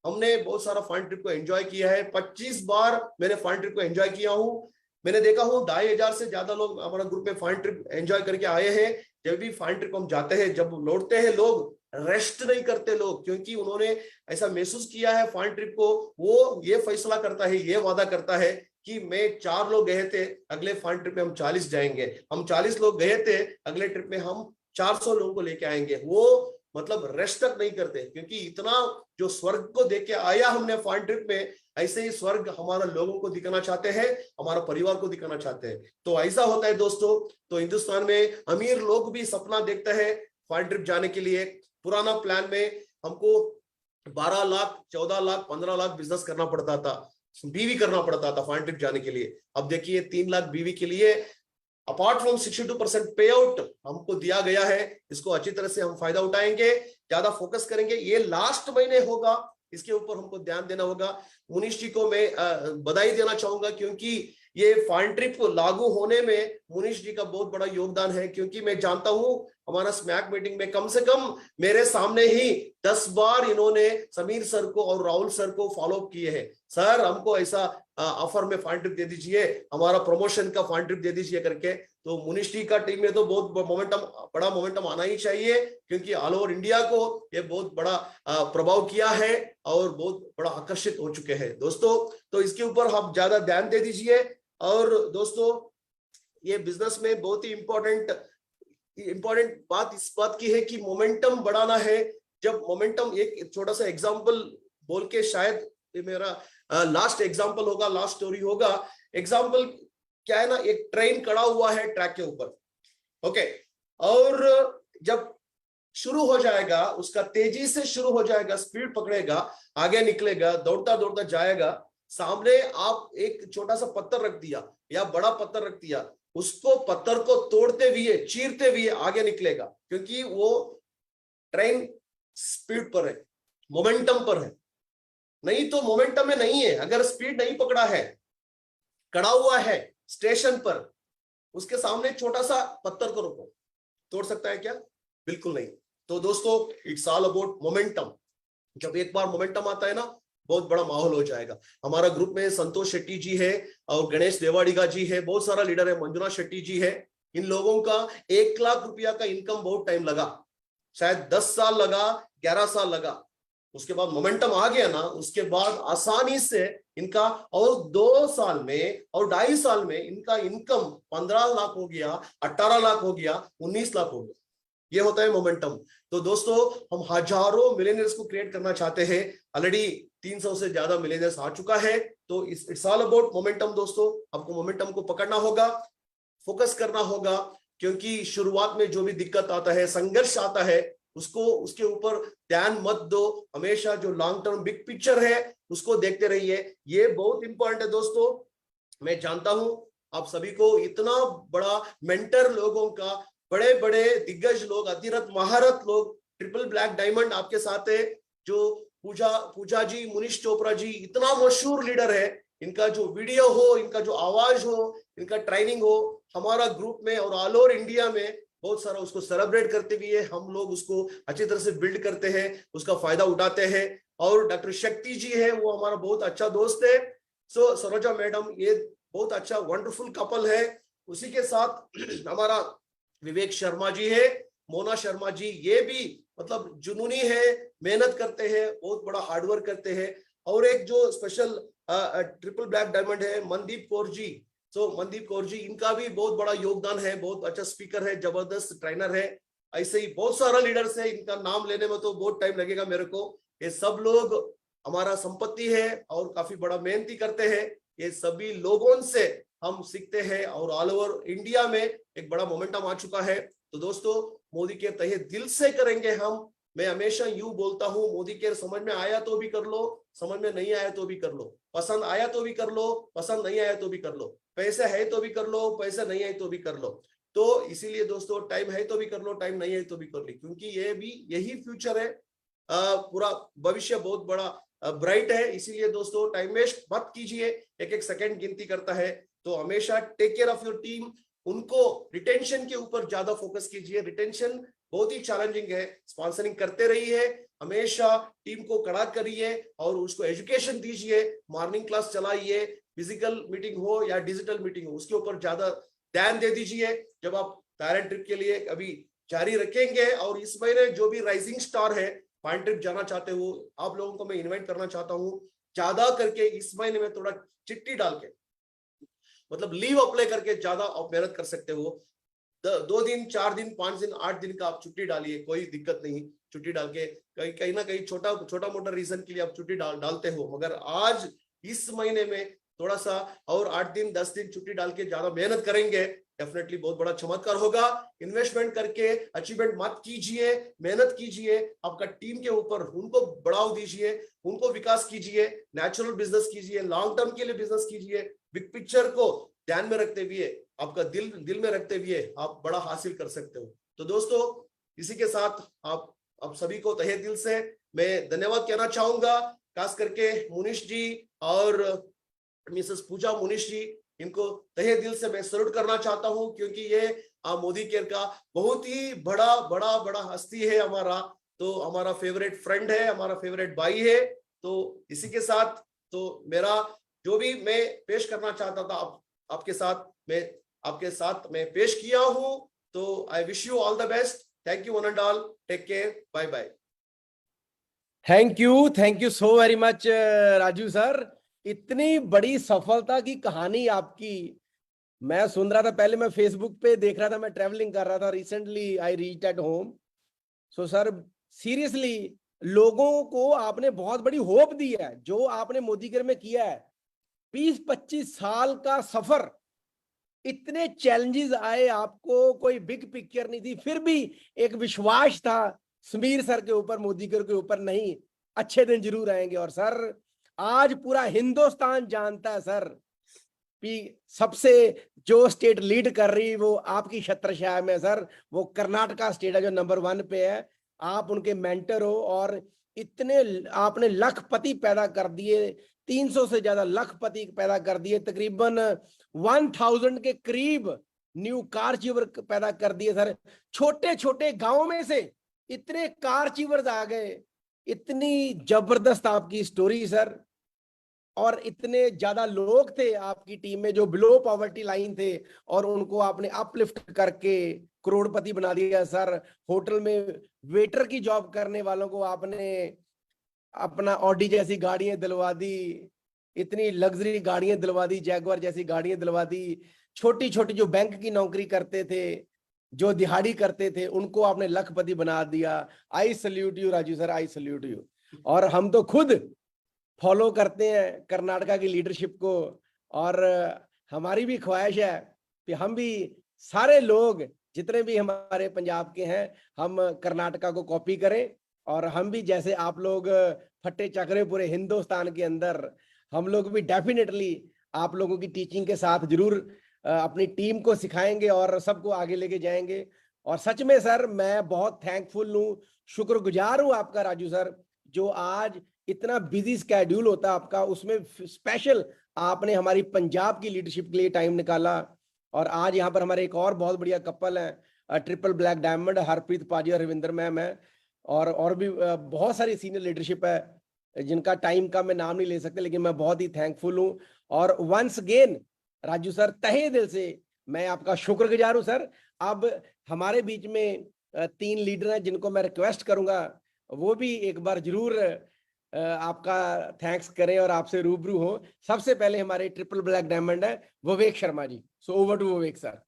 हमने बहुत सारा फॉरेन ट्रिप को एंजॉय किया है, 25 बार मैंने फॉरेन ट्रिप को एंजॉय किया हूं। मैंने देखा हूं 2500 से ज्यादा लोग हमारा ग्रुप में फॉरेन ट्रिप एंजॉय करके आए हैं। जब भी फॉरेन ट्रिप हम जाते हैं, जब लौटते हैं, लोग रेस्ट नहीं करते लोग, क्योंकि उन्होंने ऐसा महसूस किया है फॉरेन ट्रिप को। वो ये फैसला करता है, ये वादा करता है कि मैं 4 लोग गए थे, अगले फॉरेन ट्रिप में हम 40 जाएंगे, हम 40 लोग गए थे, अगले ट्रिप में हम 400 लोगों को लेके आएंगे। वो मतलब रेस्ट तक नहीं करते, क्योंकि इतना जो स्वर्ग को देख के आया हमने फॉरेन ट्रिप में, ऐसे ही स्वर्ग हमारा लोगों को दिखाना चाहते हैं, हमारा परिवार को दिखाना चाहते हैं। तो ऐसा होता है दोस्तों। तो हिंदुस्तान में अमीर लोग भी सपना देखते हैं फॉरेन ट्रिप जाने के लिए। पुराना प्लान में हमको 12 लाख 14 लाख 15 लाख बिजनेस करना पड़ता था, बीवी करना पड़ता था फॉरेन ट्रिप जाने के लिए। अब देखिए 3 लाख बीवी के लिए अपार्ट फ्रॉम 62% पे आउट हमको दिया गया है। इसको अच्छी तरह से हम फायदा उठाएंगे, ज्यादा फोकस करेंगे। ये लास्ट महीने होगा, इसके ऊपर हमको ध्यान देना होगा। मुनीश जी को मैं बधाई देना चाहूंगा, क्योंकि ये फॉरेन ट्रिप लागू होने में मुनीश जी का बहुत बड़ा योगदान है। क्योंकि मैं जानता हूं हमारा स्मैक मीटिंग में कम से कम मेरे सामने ही 10 बार इन्होंने समीर सर को और राहुल सर को फॉलो किए हैं, सर हमको ऐसा ऑफर में फॉरेन ट्रिप दे दीजिए, हमारा प्रमोशन का फॉरेन ट्रिप दे दीजिए करके। तो मुनीश जी का टीम में तो बहुत बड़ा मोमेंटम आना ही चाहिए, क्योंकि ऑल ओवर इंडिया को ये बहुत बड़ा प्रभाव किया है और बहुत बड़ा आकर्षित हो चुके हैं दोस्तों। तो इसके ऊपर आप ज्यादा ध्यान दे दीजिए। और दोस्तों ये बिजनेस में बहुत ही इंपॉर्टेंट बात इस बात की है कि मोमेंटम बढ़ाना है। जब मोमेंटम, एक छोटा सा एग्जांपल बोल के, शायद ये मेरा लास्ट एग्जांपल होगा, लास्ट स्टोरी होगा। एग्जांपल क्या है ना, एक ट्रेन खड़ा हुआ है ट्रैक के ऊपर, ओके, और जब शुरू हो जाएगा, उसका तेजी से शुरू हो जाएगा, स्पीड पकड़ेगा, आगे निकलेगा, दौड़ता दौड़ता जाएगा। सामने आप एक छोटा सा पत्थर रख दिया या बड़ा पत्थर रख दिया, उसको पत्थर को तोड़ते हुए, चीरते हुए आगे निकलेगा, क्योंकि वो ट्रेन स्पीड पर है, मोमेंटम पर है। नहीं तो मोमेंटम में नहीं है, अगर स्पीड नहीं पकड़ा है, खड़ा हुआ है स्टेशन पर, उसके सामने छोटा सा पत्थर को रोको, तोड़ सकता है क्या? बिल्कुल नहीं। तो दोस्तों इट्स ऑल अबाउट मोमेंटम। जब एक बार मोमेंटम आता है ना, बहुत बड़ा माहौल हो जाएगा। हमारा ग्रुप में संतोष शेट्टी जी है और गणेश देवाड़िगा जी है, बहुत सारा लीडर है, मंजुना शेट्टी जी है। इन लोगों का 1 लाख रुपया का इनकम बहुत टाइम लगा, शायद 10 साल लगा, 11 साल लगा। उसके बाद मोमेंटम आ गया ना, उसके बाद आसानी से इनका और 2 साल में और 2.5 साल में इनका इनकम 15 लाख हो गया, 18 लाख हो गया, 19 लाख हो गया। ये होता है मोमेंटम। तो दोस्तों, हम हजारों मिलेनियर्स को क्रिएट करना चाहते हैं। ऑलरेडी 300 से ज्यादा मिलेनियर्स आ चुका है। तो इट्स ऑल अबाउट मोमेंटम दोस्तों। आपको मोमेंटम को पकड़ना होगा, फोकस करना होगा, क्योंकि शुरुआत में जो भी दिक्कत आता है, संघर्ष आता है, उसको उसके ऊपर ध्यान मत दो। हमेशा जो लॉन्ग टर्म बिग पिक्चर है उसको देखते रहिए। ये बहुत इंपॉर्टेंट है दोस्तों। मैं जानता हूं आप सभी को इतना बड़ा मेंटर लोगों का, बड़े बड़े दिग्गज लोग, अतिरथ महारथ लोग, ट्रिपल ब्लैक डायमंड आपके साथ है, जो पूजा पूजा जी, मुनीश चोपड़ा जी, इतना मशहूर लीडर है। इनका जो वीडियो हो, इनका जो आवाज हो, इनका ट्रेनिंग हो, हमारा ग्रुप में और ऑल ओवर इंडिया में बहुत सारा उसको सेलिब्रेट करते हुए हम लोग उसको अच्छी तरह से बिल्ड करते हैं, उसका फायदा उठाते हैं। और डॉक्टर शक्ति जी है, वो हमारा बहुत अच्छा दोस्त है। सो सरोजा मैडम, ये बहुत अच्छा वंडरफुल कपल है। उसी के साथ हमारा विवेक शर्मा जी है, मोना शर्मा जी, ये भी मतलब जुनूनी है, मेहनत करते हैं, बहुत बड़ा हार्डवर्क करते हैं। और एक जो स्पेशल ट्रिपल ब्लैक डायमंड है, मनदीप कौर जी। मनदीप कौर जी, इनका भी बहुत बड़ा योगदान है, बहुत अच्छा स्पीकर है, जबरदस्त ट्रेनर है। ऐसे ही बहुत सारा लीडर्स है, इनका नाम लेने में तो बहुत टाइम लगेगा मेरे को। ये सब लोग हमारा संपत्ति है और काफी बड़ा मेहनती करते हैं। ये सभी लोगों से हम सीखते हैं और ऑल ओवर इंडिया में एक बड़ा मोमेंटम आ चुका है। तो दोस्तों, मोदी केयर तहे दिल से करेंगे हम। मैं हमेशा यूं बोलता हूं, मोदी केयर समझ में आया तो भी कर लो, समझ में नहीं आया तो भी कर लो, पसंद आया तो भी कर लो, पसंद नहीं आया तो भी कर लो, पैसे है तो भी कर लो, पैसे नहीं आए तो भी कर लो। तो इसीलिए दोस्तों, टाइम है तो भी कर लो, टाइम नहीं है तो भी कर लो, क्योंकि ये भी यही फ्यूचर है। पूरा भविष्य बहुत बड़ा ब्राइट है। इसीलिए दोस्तों, टाइम वेस्ट मत कीजिए, एक एक सेकंड गिनती करता है। तो हमेशा take care of your team, उनको रिटेंशन के ऊपर ज्यादा फोकस कीजिए। रिटेंशन बहुत ही चैलेंजिंग है। स्पॉन्सरिंग करते रहिए, हमेशा टीम को कड़ा करिए और उसको एजुकेशन दीजिए, मॉर्निंग क्लास चलाइए, फिजिकल मीटिंग हो या डिजिटल मीटिंग हो, उसके ऊपर ज्यादा ध्यान दे दीजिए। जब आप थाईलैंड ट्रिप के लिए अभी जारी रखेंगे और इस महीने जो भी राइजिंग स्टार है फाइन ट्रिप जाना चाहते हो, आप लोगों को मैं इनवाइट करना चाहता हूँ। ज्यादा करके इस महीने में थोड़ा चिट्ठी डाल के, मतलब लीव अप्लाई करके ज्यादा आप मेहनत कर सकते हो। 2 दिन, 4 दिन, 5 दिन, 8 दिन का आप छुट्टी डालिए, कोई दिक्कत नहीं। छुट्टी डाल के कहीं कहीं ना कहीं छोटा छोटा मोटा रीजन के लिए आप छुट्टी डालते हो, मगर आज इस महीने में थोड़ा सा और 8 दिन, 10 दिन छुट्टी डाल के ज्यादा मेहनत करेंगे, डेफिनेटली बहुत बड़ा चमत्कार होगा। इन्वेस्टमेंट करके अचीवमेंट मत कीजिए, मेहनत कीजिए, आपका टीम के ऊपर उनको बढ़ाव दीजिए, उनको विकास कीजिए, नेचुरल बिजनेस कीजिए, लॉन्ग टर्म के लिए बिजनेस कीजिए। बिग पिक्चर को ध्यान में रखते हुए, आपका दिल में रखते हुए आप बड़ा हासिल कर सकते हो। तो दोस्तों, इसी के साथ आप सभी को तहे दिल से मैं धन्यवाद कहना चाहूंगा। खास करके मुनीश जी और मिसेस पूजा मुनीश जी, इनको तहे दिल से मैं सल्यूट करना चाहता हूं, क्योंकि ये मोदी केयर का बहुत ही बड़ा बड़ा बड़ा हस्ती है हमारा। तो हमारा फेवरेट फ्रेंड है, हमारा फेवरेट भाई है। तो इसी के साथ तो मेरा जो भी मैं पेश करना चाहता था आपके साथ मैं पेश किया हूं। तो I wish you all the best. Thank you one and all, take care, bye bye. Thank you so very much Raju sir. इतनी बड़ी सफलता की कहानी आपकी मैं सुन रहा था, पहले मैं फेसबुक पे देख रहा था, मैं ट्रेवलिंग कर रहा था, recently I reached at home. So sir, seriously लोगों को आपने बहुत बड़ी होप दी है, जो आपने मोदी केयर में किया है। 20-25 साल का सफर, इतने चैलेंजेस आए, आपको कोई बिग पिक्चर नहीं थी, फिर भी एक विश्वास था समीर सर के ऊपर, मोदी केयर के ऊपर, नहीं अच्छे दिन जरूर आएंगे। और सर, आज पूरा हिंदुस्तान जानता है सर कि सबसे जो स्टेट लीड कर रही वो आपकी छत्रछाया में सर, वो कर्नाटका स्टेट है जो नंबर 1 पे है। आप उनके मेंटर हो और इतने आपने लखपति पैदा कर दिए, 300 से ज्यादा लखपति पैदा कर दिए, तकरीबन 1000 के करीब न्यू कार चीवर पैदा कर दिए सर। छोटे छोटे गांव में से इतने कार चीवर्स आ गए। इतनी जबरदस्त आपकी स्टोरी सर। और इतने ज्यादा लोग थे आपकी टीम में जो बिलो पॉवर्टी लाइन थे, और उनको आपने अपलिफ्ट करके करोड़पति बना दिया सर। होटल में वेटर की जॉब करने वालों को आपने अपना ऑडी जैसी गाड़ियां दिलवा दी, इतनी लग्जरी गाड़ियां दिलवा दी, जैगवार जैसी गाड़ियां दिलवा दी। छोटी छोटी जो बैंक की नौकरी करते थे, जो दिहाड़ी करते थे, उनको आपने लखपति बना दिया। I salute you Raju sir, I salute you. और हम तो खुद फॉलो करते हैं कर्नाटका की लीडरशिप को, और हमारी भी ख्वाहिश है कि हम भी सारे लोग जितने भी हमारे पंजाब के हैं, हम कर्नाटका को कॉपी करें, और हम भी जैसे आप लोग फट्टे चक्रे पूरे हिंदुस्तान के अंदर, हम लोग भी डेफिनेटली आप लोगों की टीचिंग के साथ जरूर अपनी टीम को सिखाएंगे और सबको आगे लेके जाएंगे। और सच में सर मैं बहुत थैंकफुल हूँ, शुक्रगुजार हूँ आपका राजू सर, जो आज इतना बिजी स्केड्यूल होता आपका, उसमें स्पेशल आपने हमारी पंजाब की लीडरशिप के लिए टाइम निकाला। और आज यहाँ पर हमारे एक और बहुत बढ़िया कपल है, ट्रिपल ब्लैक डायमंड, हरप्रीत पाजी और रविंदर मैम है, और भी बहुत सारी सीनियर लीडरशिप है जिनका टाइम का मैं नाम नहीं ले सकते, लेकिन मैं बहुत ही थैंकफुल हूँ। और वंस अगेन राजू सर, तहे दिल से मैं आपका शुक्रगुजार हूँ सर। अब हमारे बीच में 3 लीडर हैं जिनको मैं रिक्वेस्ट करूंगा वो भी एक बार जरूर आपका थैंक्स करें और आपसे रूबरू हो। सबसे पहले हमारे ट्रिपल ब्लैक डायमंड है Vivek Sharma ji, so over to Vivek sir.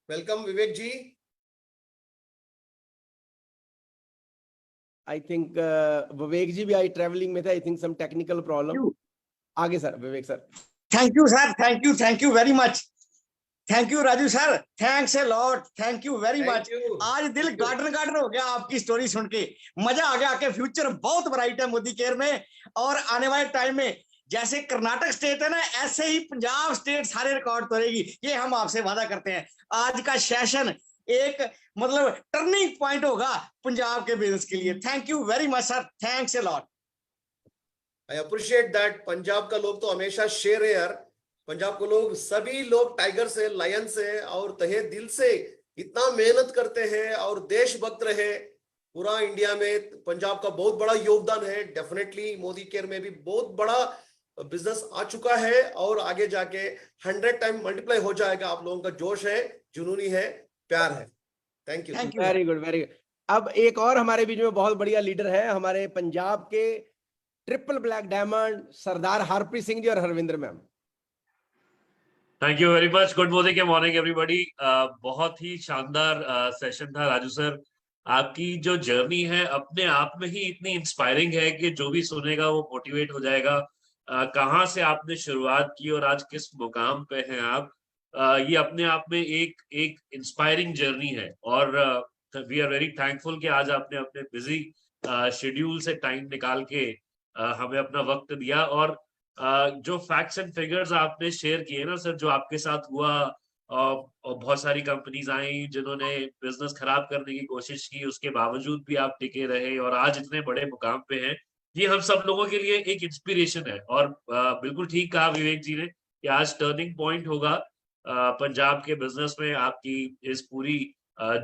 Welcome Vivek ji. I think Vivek ji भी आई ट्रेवलिंग में थे, I think some technical problem. आगे sir, Vivek sir. Thank you sir, thank you very much, thank you Raju sir, thanks a lot, thank you very much. आज दिल garden हो गया आपकी story सुन के, मजा आ गया कि फ्यूचर बहुत ब्राइट है मोदी केयर में, और आने वाले टाइम में जैसे कर्नाटक स्टेट है ना, ऐसे ही पंजाब स्टेट सारे रिकॉर्ड तोड़ेगी, ये हम आपसे वादा करते हैं। आज का सेशन एक मतलब टर्निंग पॉइंट होगा पंजाब के बिजनेस के लिए। Thank you very much sir, thanks a lot. I appreciate that. Punjab का लोग तो हमेशा शेर है यार। पंजाब को लोग, सभी लोग टाइगर से, लायन से और तहे दिल से इतना मेहनत करते हैं और देशभक्त रहे। पूरा इंडिया में पंजाब का बहुत बड़ा योगदान है। डेफिनेटली मोदी केयर में भी बहुत बड़ा बिजनेस आ चुका है और आगे जाके 100 टाइम मल्टीप्लाई हो जाएगा। आप लोगों का जोश है, जुनूनी है, प्यार है। Thank you, very good, very good. अब एक और हमारे बीच में बहुत बढ़िया लीडर है, हमारे पंजाब के ट्रिपल ब्लैक डायमंड सरदार हरप्रीत सिंह जी और Harvinder ma'am. Thank you very much. Good morning everybody. बहुत ही शानदार सेशन था राजू सर। आपकी जो जर्नी है अपने आप में ही इतनी इंस्पायरिंग है कि जो भी सुनेगा वो मोटिवेट हो जाएगा। कहाँ से आपने शुरुआत की और आज किस मुकाम पे हैं आप, ये अपने आप में एक इंस्पायरिंग जर्नी है। और वी आर वेरी थैंकफुल कि आज आपने अपने बिजी शेड्यूल से टाइम निकाल के हमें अपना वक्त दिया। और जो फैक्ट्स एंड फिगर्स आपने शेयर किए ना सर, जो आपके साथ हुआ, और बहुत सारी कंपनीज आई जिन्होंने बिजनेस खराब करने की कोशिश की, उसके बावजूद भी आप टिके रहे और आज इतने बड़े मुकाम पे हैं। ये हम सब लोगों के लिए एक इंस्पिरेशन है। और बिल्कुल ठीक कहा विवेक जी ने कि आज टर्निंग पॉइंट होगा पंजाब के बिजनेस में आपकी इस पूरी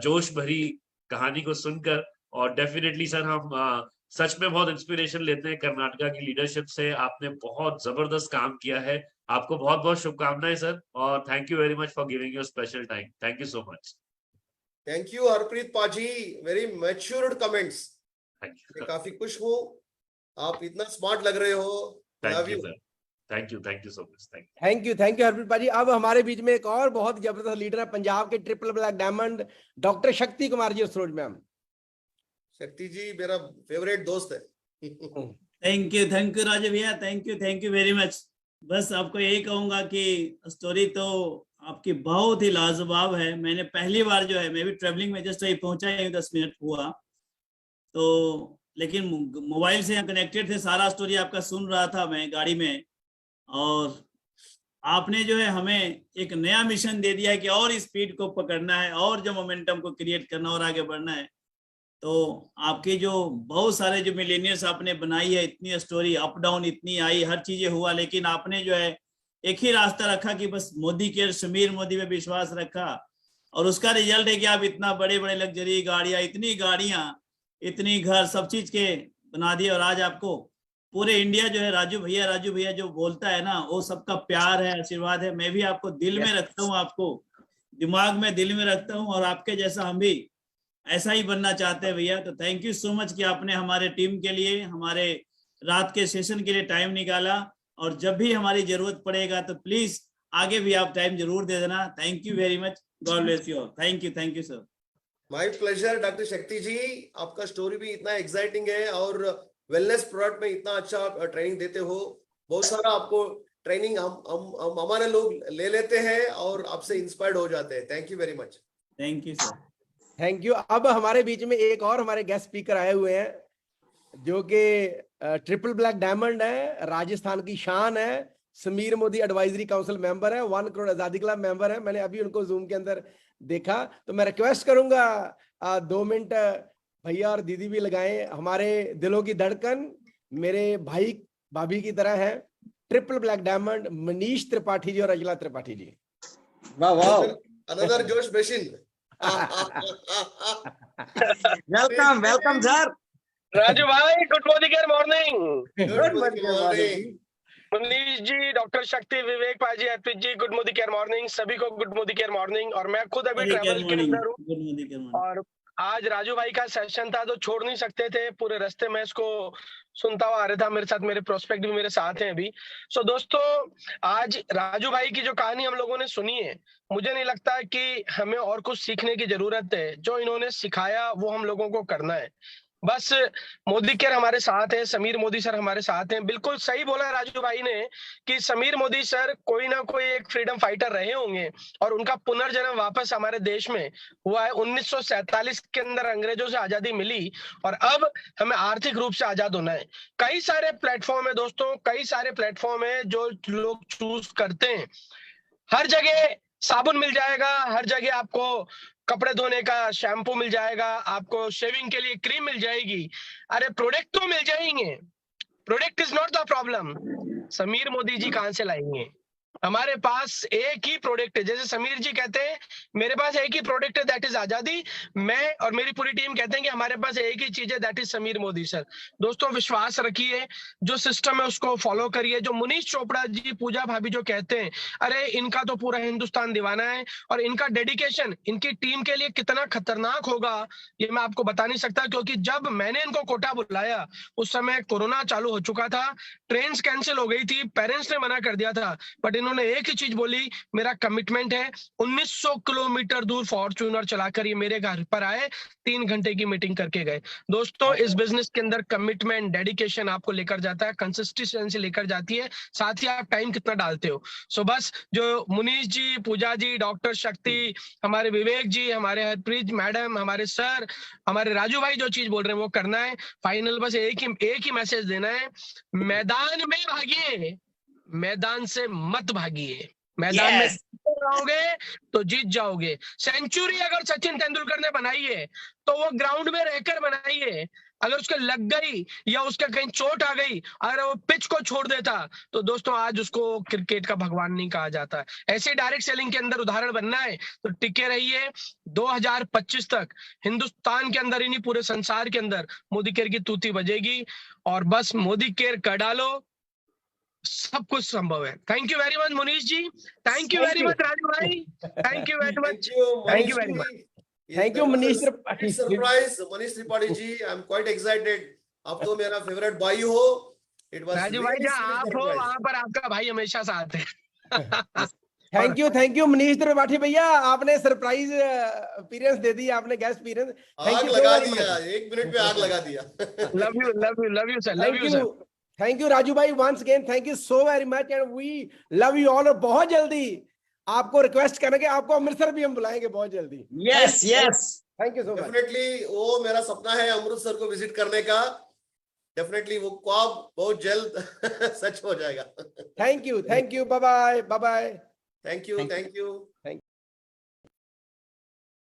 जोश भरी कहानी को सुनकर। और डेफिनेटली सर हम सच में बहुत इंस्पिरेशन लेते हैं कर्नाटका की लीडरशिप से। आपने बहुत जबरदस्त काम किया है। आपको बहुत बहुत शुभकामनाएं सर, और thank you very much for giving your special time. Thank you so much. Thank you Harpreet पाजी, वेरी मैच्योर्ड कमेंट्स। मैं काफी खुश हूँ, आप इतना स्मार्ट लग रहे हो। Thank you sir, thank you so much. Thank you Harpreet पाजी। अब हमारे बीच में एक और बहुत जबरदस्त लीडर है पंजाब के triple black diamond, doctor Shakti Kumar ji और सरोज मैम। शक्ति जी मेरा फेवरेट दोस्त है। थैंक यू राजू भैया, थैंक यू वेरी मच। बस आपको यही कहूंगा कि स्टोरी तो आपकी बहुत ही लाजवाब है। मैंने पहली बार जो है, मैं भी ट्रेवलिंग में जस्ट पहुंचा ही 10 मिनट हुआ तो, लेकिन मोबाइल से कनेक्टेड थे, सारा स्टोरी आपका सुन रहा था मैं गाड़ी में। और आपने जो है हमें एक नया मिशन दे दिया है कि और स्पीड को पकड़ना है और जो मोमेंटम को क्रिएट करना और आगे बढ़ना है। तो आपके जो बहुत सारे जो मिलेनियर्स आपने बनाई है, इतनी स्टोरी अप डाउन इतनी आई, हर चीजें हुआ, लेकिन आपने जो है एक ही रास्ता रखा कि बस मोदी केयर, समीर मोदी में विश्वास रखा, और उसका रिजल्ट है कि आप इतना बड़े बड़े लग्जरी गाड़ियां, इतनी गाड़ियां, इतनी घर, सब चीज के बना दिए। और आज आपको पूरे इंडिया जो है राजू भैया जो बोलता है ना, वो सबका प्यार है, आशीर्वाद है। मैं भी आपको दिल में रखता हूँ, आपको दिमाग में, दिल में रखता हूँ, और आपके जैसा हम भी ऐसा ही बनना चाहते हैं भैया। तो थैंक यू सो मच कि आपने हमारे टीम के लिए, हमारे रात के सेशन के लिए टाइम निकाला, और जब भी हमारी जरूरत पड़ेगा तो प्लीज आगे भी आप टाइम जरूर दे देना। Thank you very much, God bless you all. Thank you sir. My pleasure doctor शक्ति जी, आपका स्टोरी भी इतना एक्साइटिंग है और वेलनेस प्रोडक्ट में इतना अच्छा ट्रेनिंग देते हो। बहुत सारा आपको ट्रेनिंग हम हमारे लोग ले लेते हैं और आपसे इंस्पायर्ड हो जाते हैं। Thank you very much. Thank you sir. Thank you. अब हमारे बीच में एक और हमारे गेस्ट स्पीकर आए हुए हैं, जो कि ट्रिपल ब्लैक डायमंड है, राजस्थान की शान है, Sameer Modi advisory council member है, 1 करोड़ आजादी क्लब मेंबर है। मैंने अभी उनको जूम के अंदर देखा, तो मैं रिक्वेस्ट करूंगा 2 मिनट भैया और दीदी भी लगाएं। हमारे दिलों की धड़कन मेरे भाई भाभी की तरह है, triple black diamond Manish Tripathi ji और अजला त्रिपाठी जी। वाह वाह, अनदर जोश बेसिन। Welcome welcome sir. राजू भाई, good morning. Good morning. Manish ji, doctor Shakti, Vivek पाजी, अर्पित जी, गुड मॉर्निंग। सभी को गुड मॉर्निंग। और मैं खुद अभी ट्रैवल के अंदर हूँ, और आज राजू भाई का सेशन था तो छोड़ नहीं सकते थे। पूरे रास्ते में इसको सुनता हुआ आ रहा था, मेरे साथ मेरे प्रोस्पेक्ट भी मेरे साथ हैं अभी। सो दोस्तों, आज राजू भाई की जो कहानी हम लोगों ने सुनी है, मुझे नहीं लगता कि हमें और कुछ सीखने की जरूरत है। जो इन्होंने सिखाया वो हम लोगों को करना है। बस मोदी केयर हमारे साथ है, समीर मोदी सर हमारे साथ हैं। बिल्कुल सही बोला राजू भाई ने कि समीर मोदी सर कोई ना कोई एक फ्रीडम फाइटर रहे होंगे, और उनका पुनर्जन्म वापस हमारे देश में हुआ है। 1947 के अंदर अंग्रेजों से आजादी मिली, और अब हमें आर्थिक रूप से आजाद होना है। कई सारे प्लेटफॉर्म है दोस्तों, कई सारे प्लेटफॉर्म है जो लोग चूज करते हैं। हर जगह साबुन मिल जाएगा, हर जगह आपको कपड़े धोने का शैम्पू मिल जाएगा, आपको शेविंग के लिए क्रीम मिल जाएगी। अरे प्रोडक्ट तो मिल जाएंगे, product is not the problem. Sameer Modi ji कहां से लाएंगे? हमारे पास एक ही प्रोडक्ट है। जैसे समीर जी कहते हैं मेरे पास एक ही प्रोडक्ट है, दैट इज आजादी। मैं और मेरी पूरी टीम कहते हैं कि हमारे पास एक ही चीज है, that is Sameer Modi sir. दोस्तों, विश्वास रखिए, जो सिस्टम है उसको फॉलो करिए। जो मनीष चोपड़ा जी, पूजा भाभी जो कहते हैं, अरे इनका तो पूरा हिंदुस्तान दीवाना है, और इनका डेडिकेशन इनकी टीम के लिए कितना खतरनाक होगा ये मैं आपको बता नहीं सकता। क्योंकि जब मैंने इनको कोटा बुलाया उस समय कोरोना चालू हो चुका था, ट्रेन कैंसिल हो गई थी, पेरेंट्स ने मना कर दिया था, बट इन्होंने एक ही चीज बोली, मेरा कमिटमेंट है। 1900 किलोमीटर दूर फॉर्च्यूनर चलाकर ये मेरे घर पर आए, 3 घंटे की मीटिंग करके गए। दोस्तों, इस बिजनेस के अंदर कमिटमेंट, डेडिकेशन आपको लेकर जाता है, कंसिस्टेंसी लेकर जाती है, साथ ही आप टाइम कितना डालते हो। सो बस जो मुनीष जी, पूजा जी, डॉक्टर शक्ति, हमारे विवेक जी, हमारे हरप्रीत मैडम, हमारे सर, हमारे राजू भाई जो चीज बोल रहे हैं वो करना है। फाइनल बस एक ही मैसेज देना है, मैदान में भागिए, मैदान से मत भागिए। मैदान में रहोगे तो जीत जाओगे। सेंचुरी अगर सचिन तेंदुलकर ने बनाई है तो वो ग्राउंड में रहकर बनाई है। अगर उसके लग गई या उसके कहीं चोट आ गई, अगर वो पिच को छोड़ देता तो दोस्तों आज उसको क्रिकेट का भगवान नहीं कहा जाता। ऐसे डायरेक्ट सेलिंग के अंदर उदाहरण बनना है तो टिके रहिए। 2025 तक हिंदुस्तान के अंदर ही नहीं, पूरे संसार के अंदर मोदी केयर की तूती बजेगी, और बस मोदी केयर कर डालो, सब कुछ संभव है। Thank you very much Munish ji, thank you very much Raju भाई, thank you very much, thank you very much, thank you Manish Tripathi. Surprise Manish Tripathi ji, I am quite excited. आप तो मेरा फेवरेट भाई हो। इट वाज राजू भाई, जहाँ आप हो वहां पर आपका भाई हमेशा साथ है। थैंक यू मनीष त्रिपाठी भैया, आपने सरप्राइज अपीयरेंस दे दी, आपने गेस्ट अपीयरेंस। आग लगा दिया, 1 मिनट में आग लगा दिया। Love you sir, love you sir. Thank you Raju भाई, once again thank you so very much, and we love you all. और बहुत जल्दी आपको रिक्वेस्ट करेंगे, आपको अमृतसर भी हम बुलाएंगे बहुत जल्दी। Yes yes, thank you so much. Definitely वो मेरा सपना है अमृतसर को विजिट करने का। डेफिनेटली वो ख्वाब बहुत जल्द सच हो जाएगा। Thank you, bye bye, thank you. Thank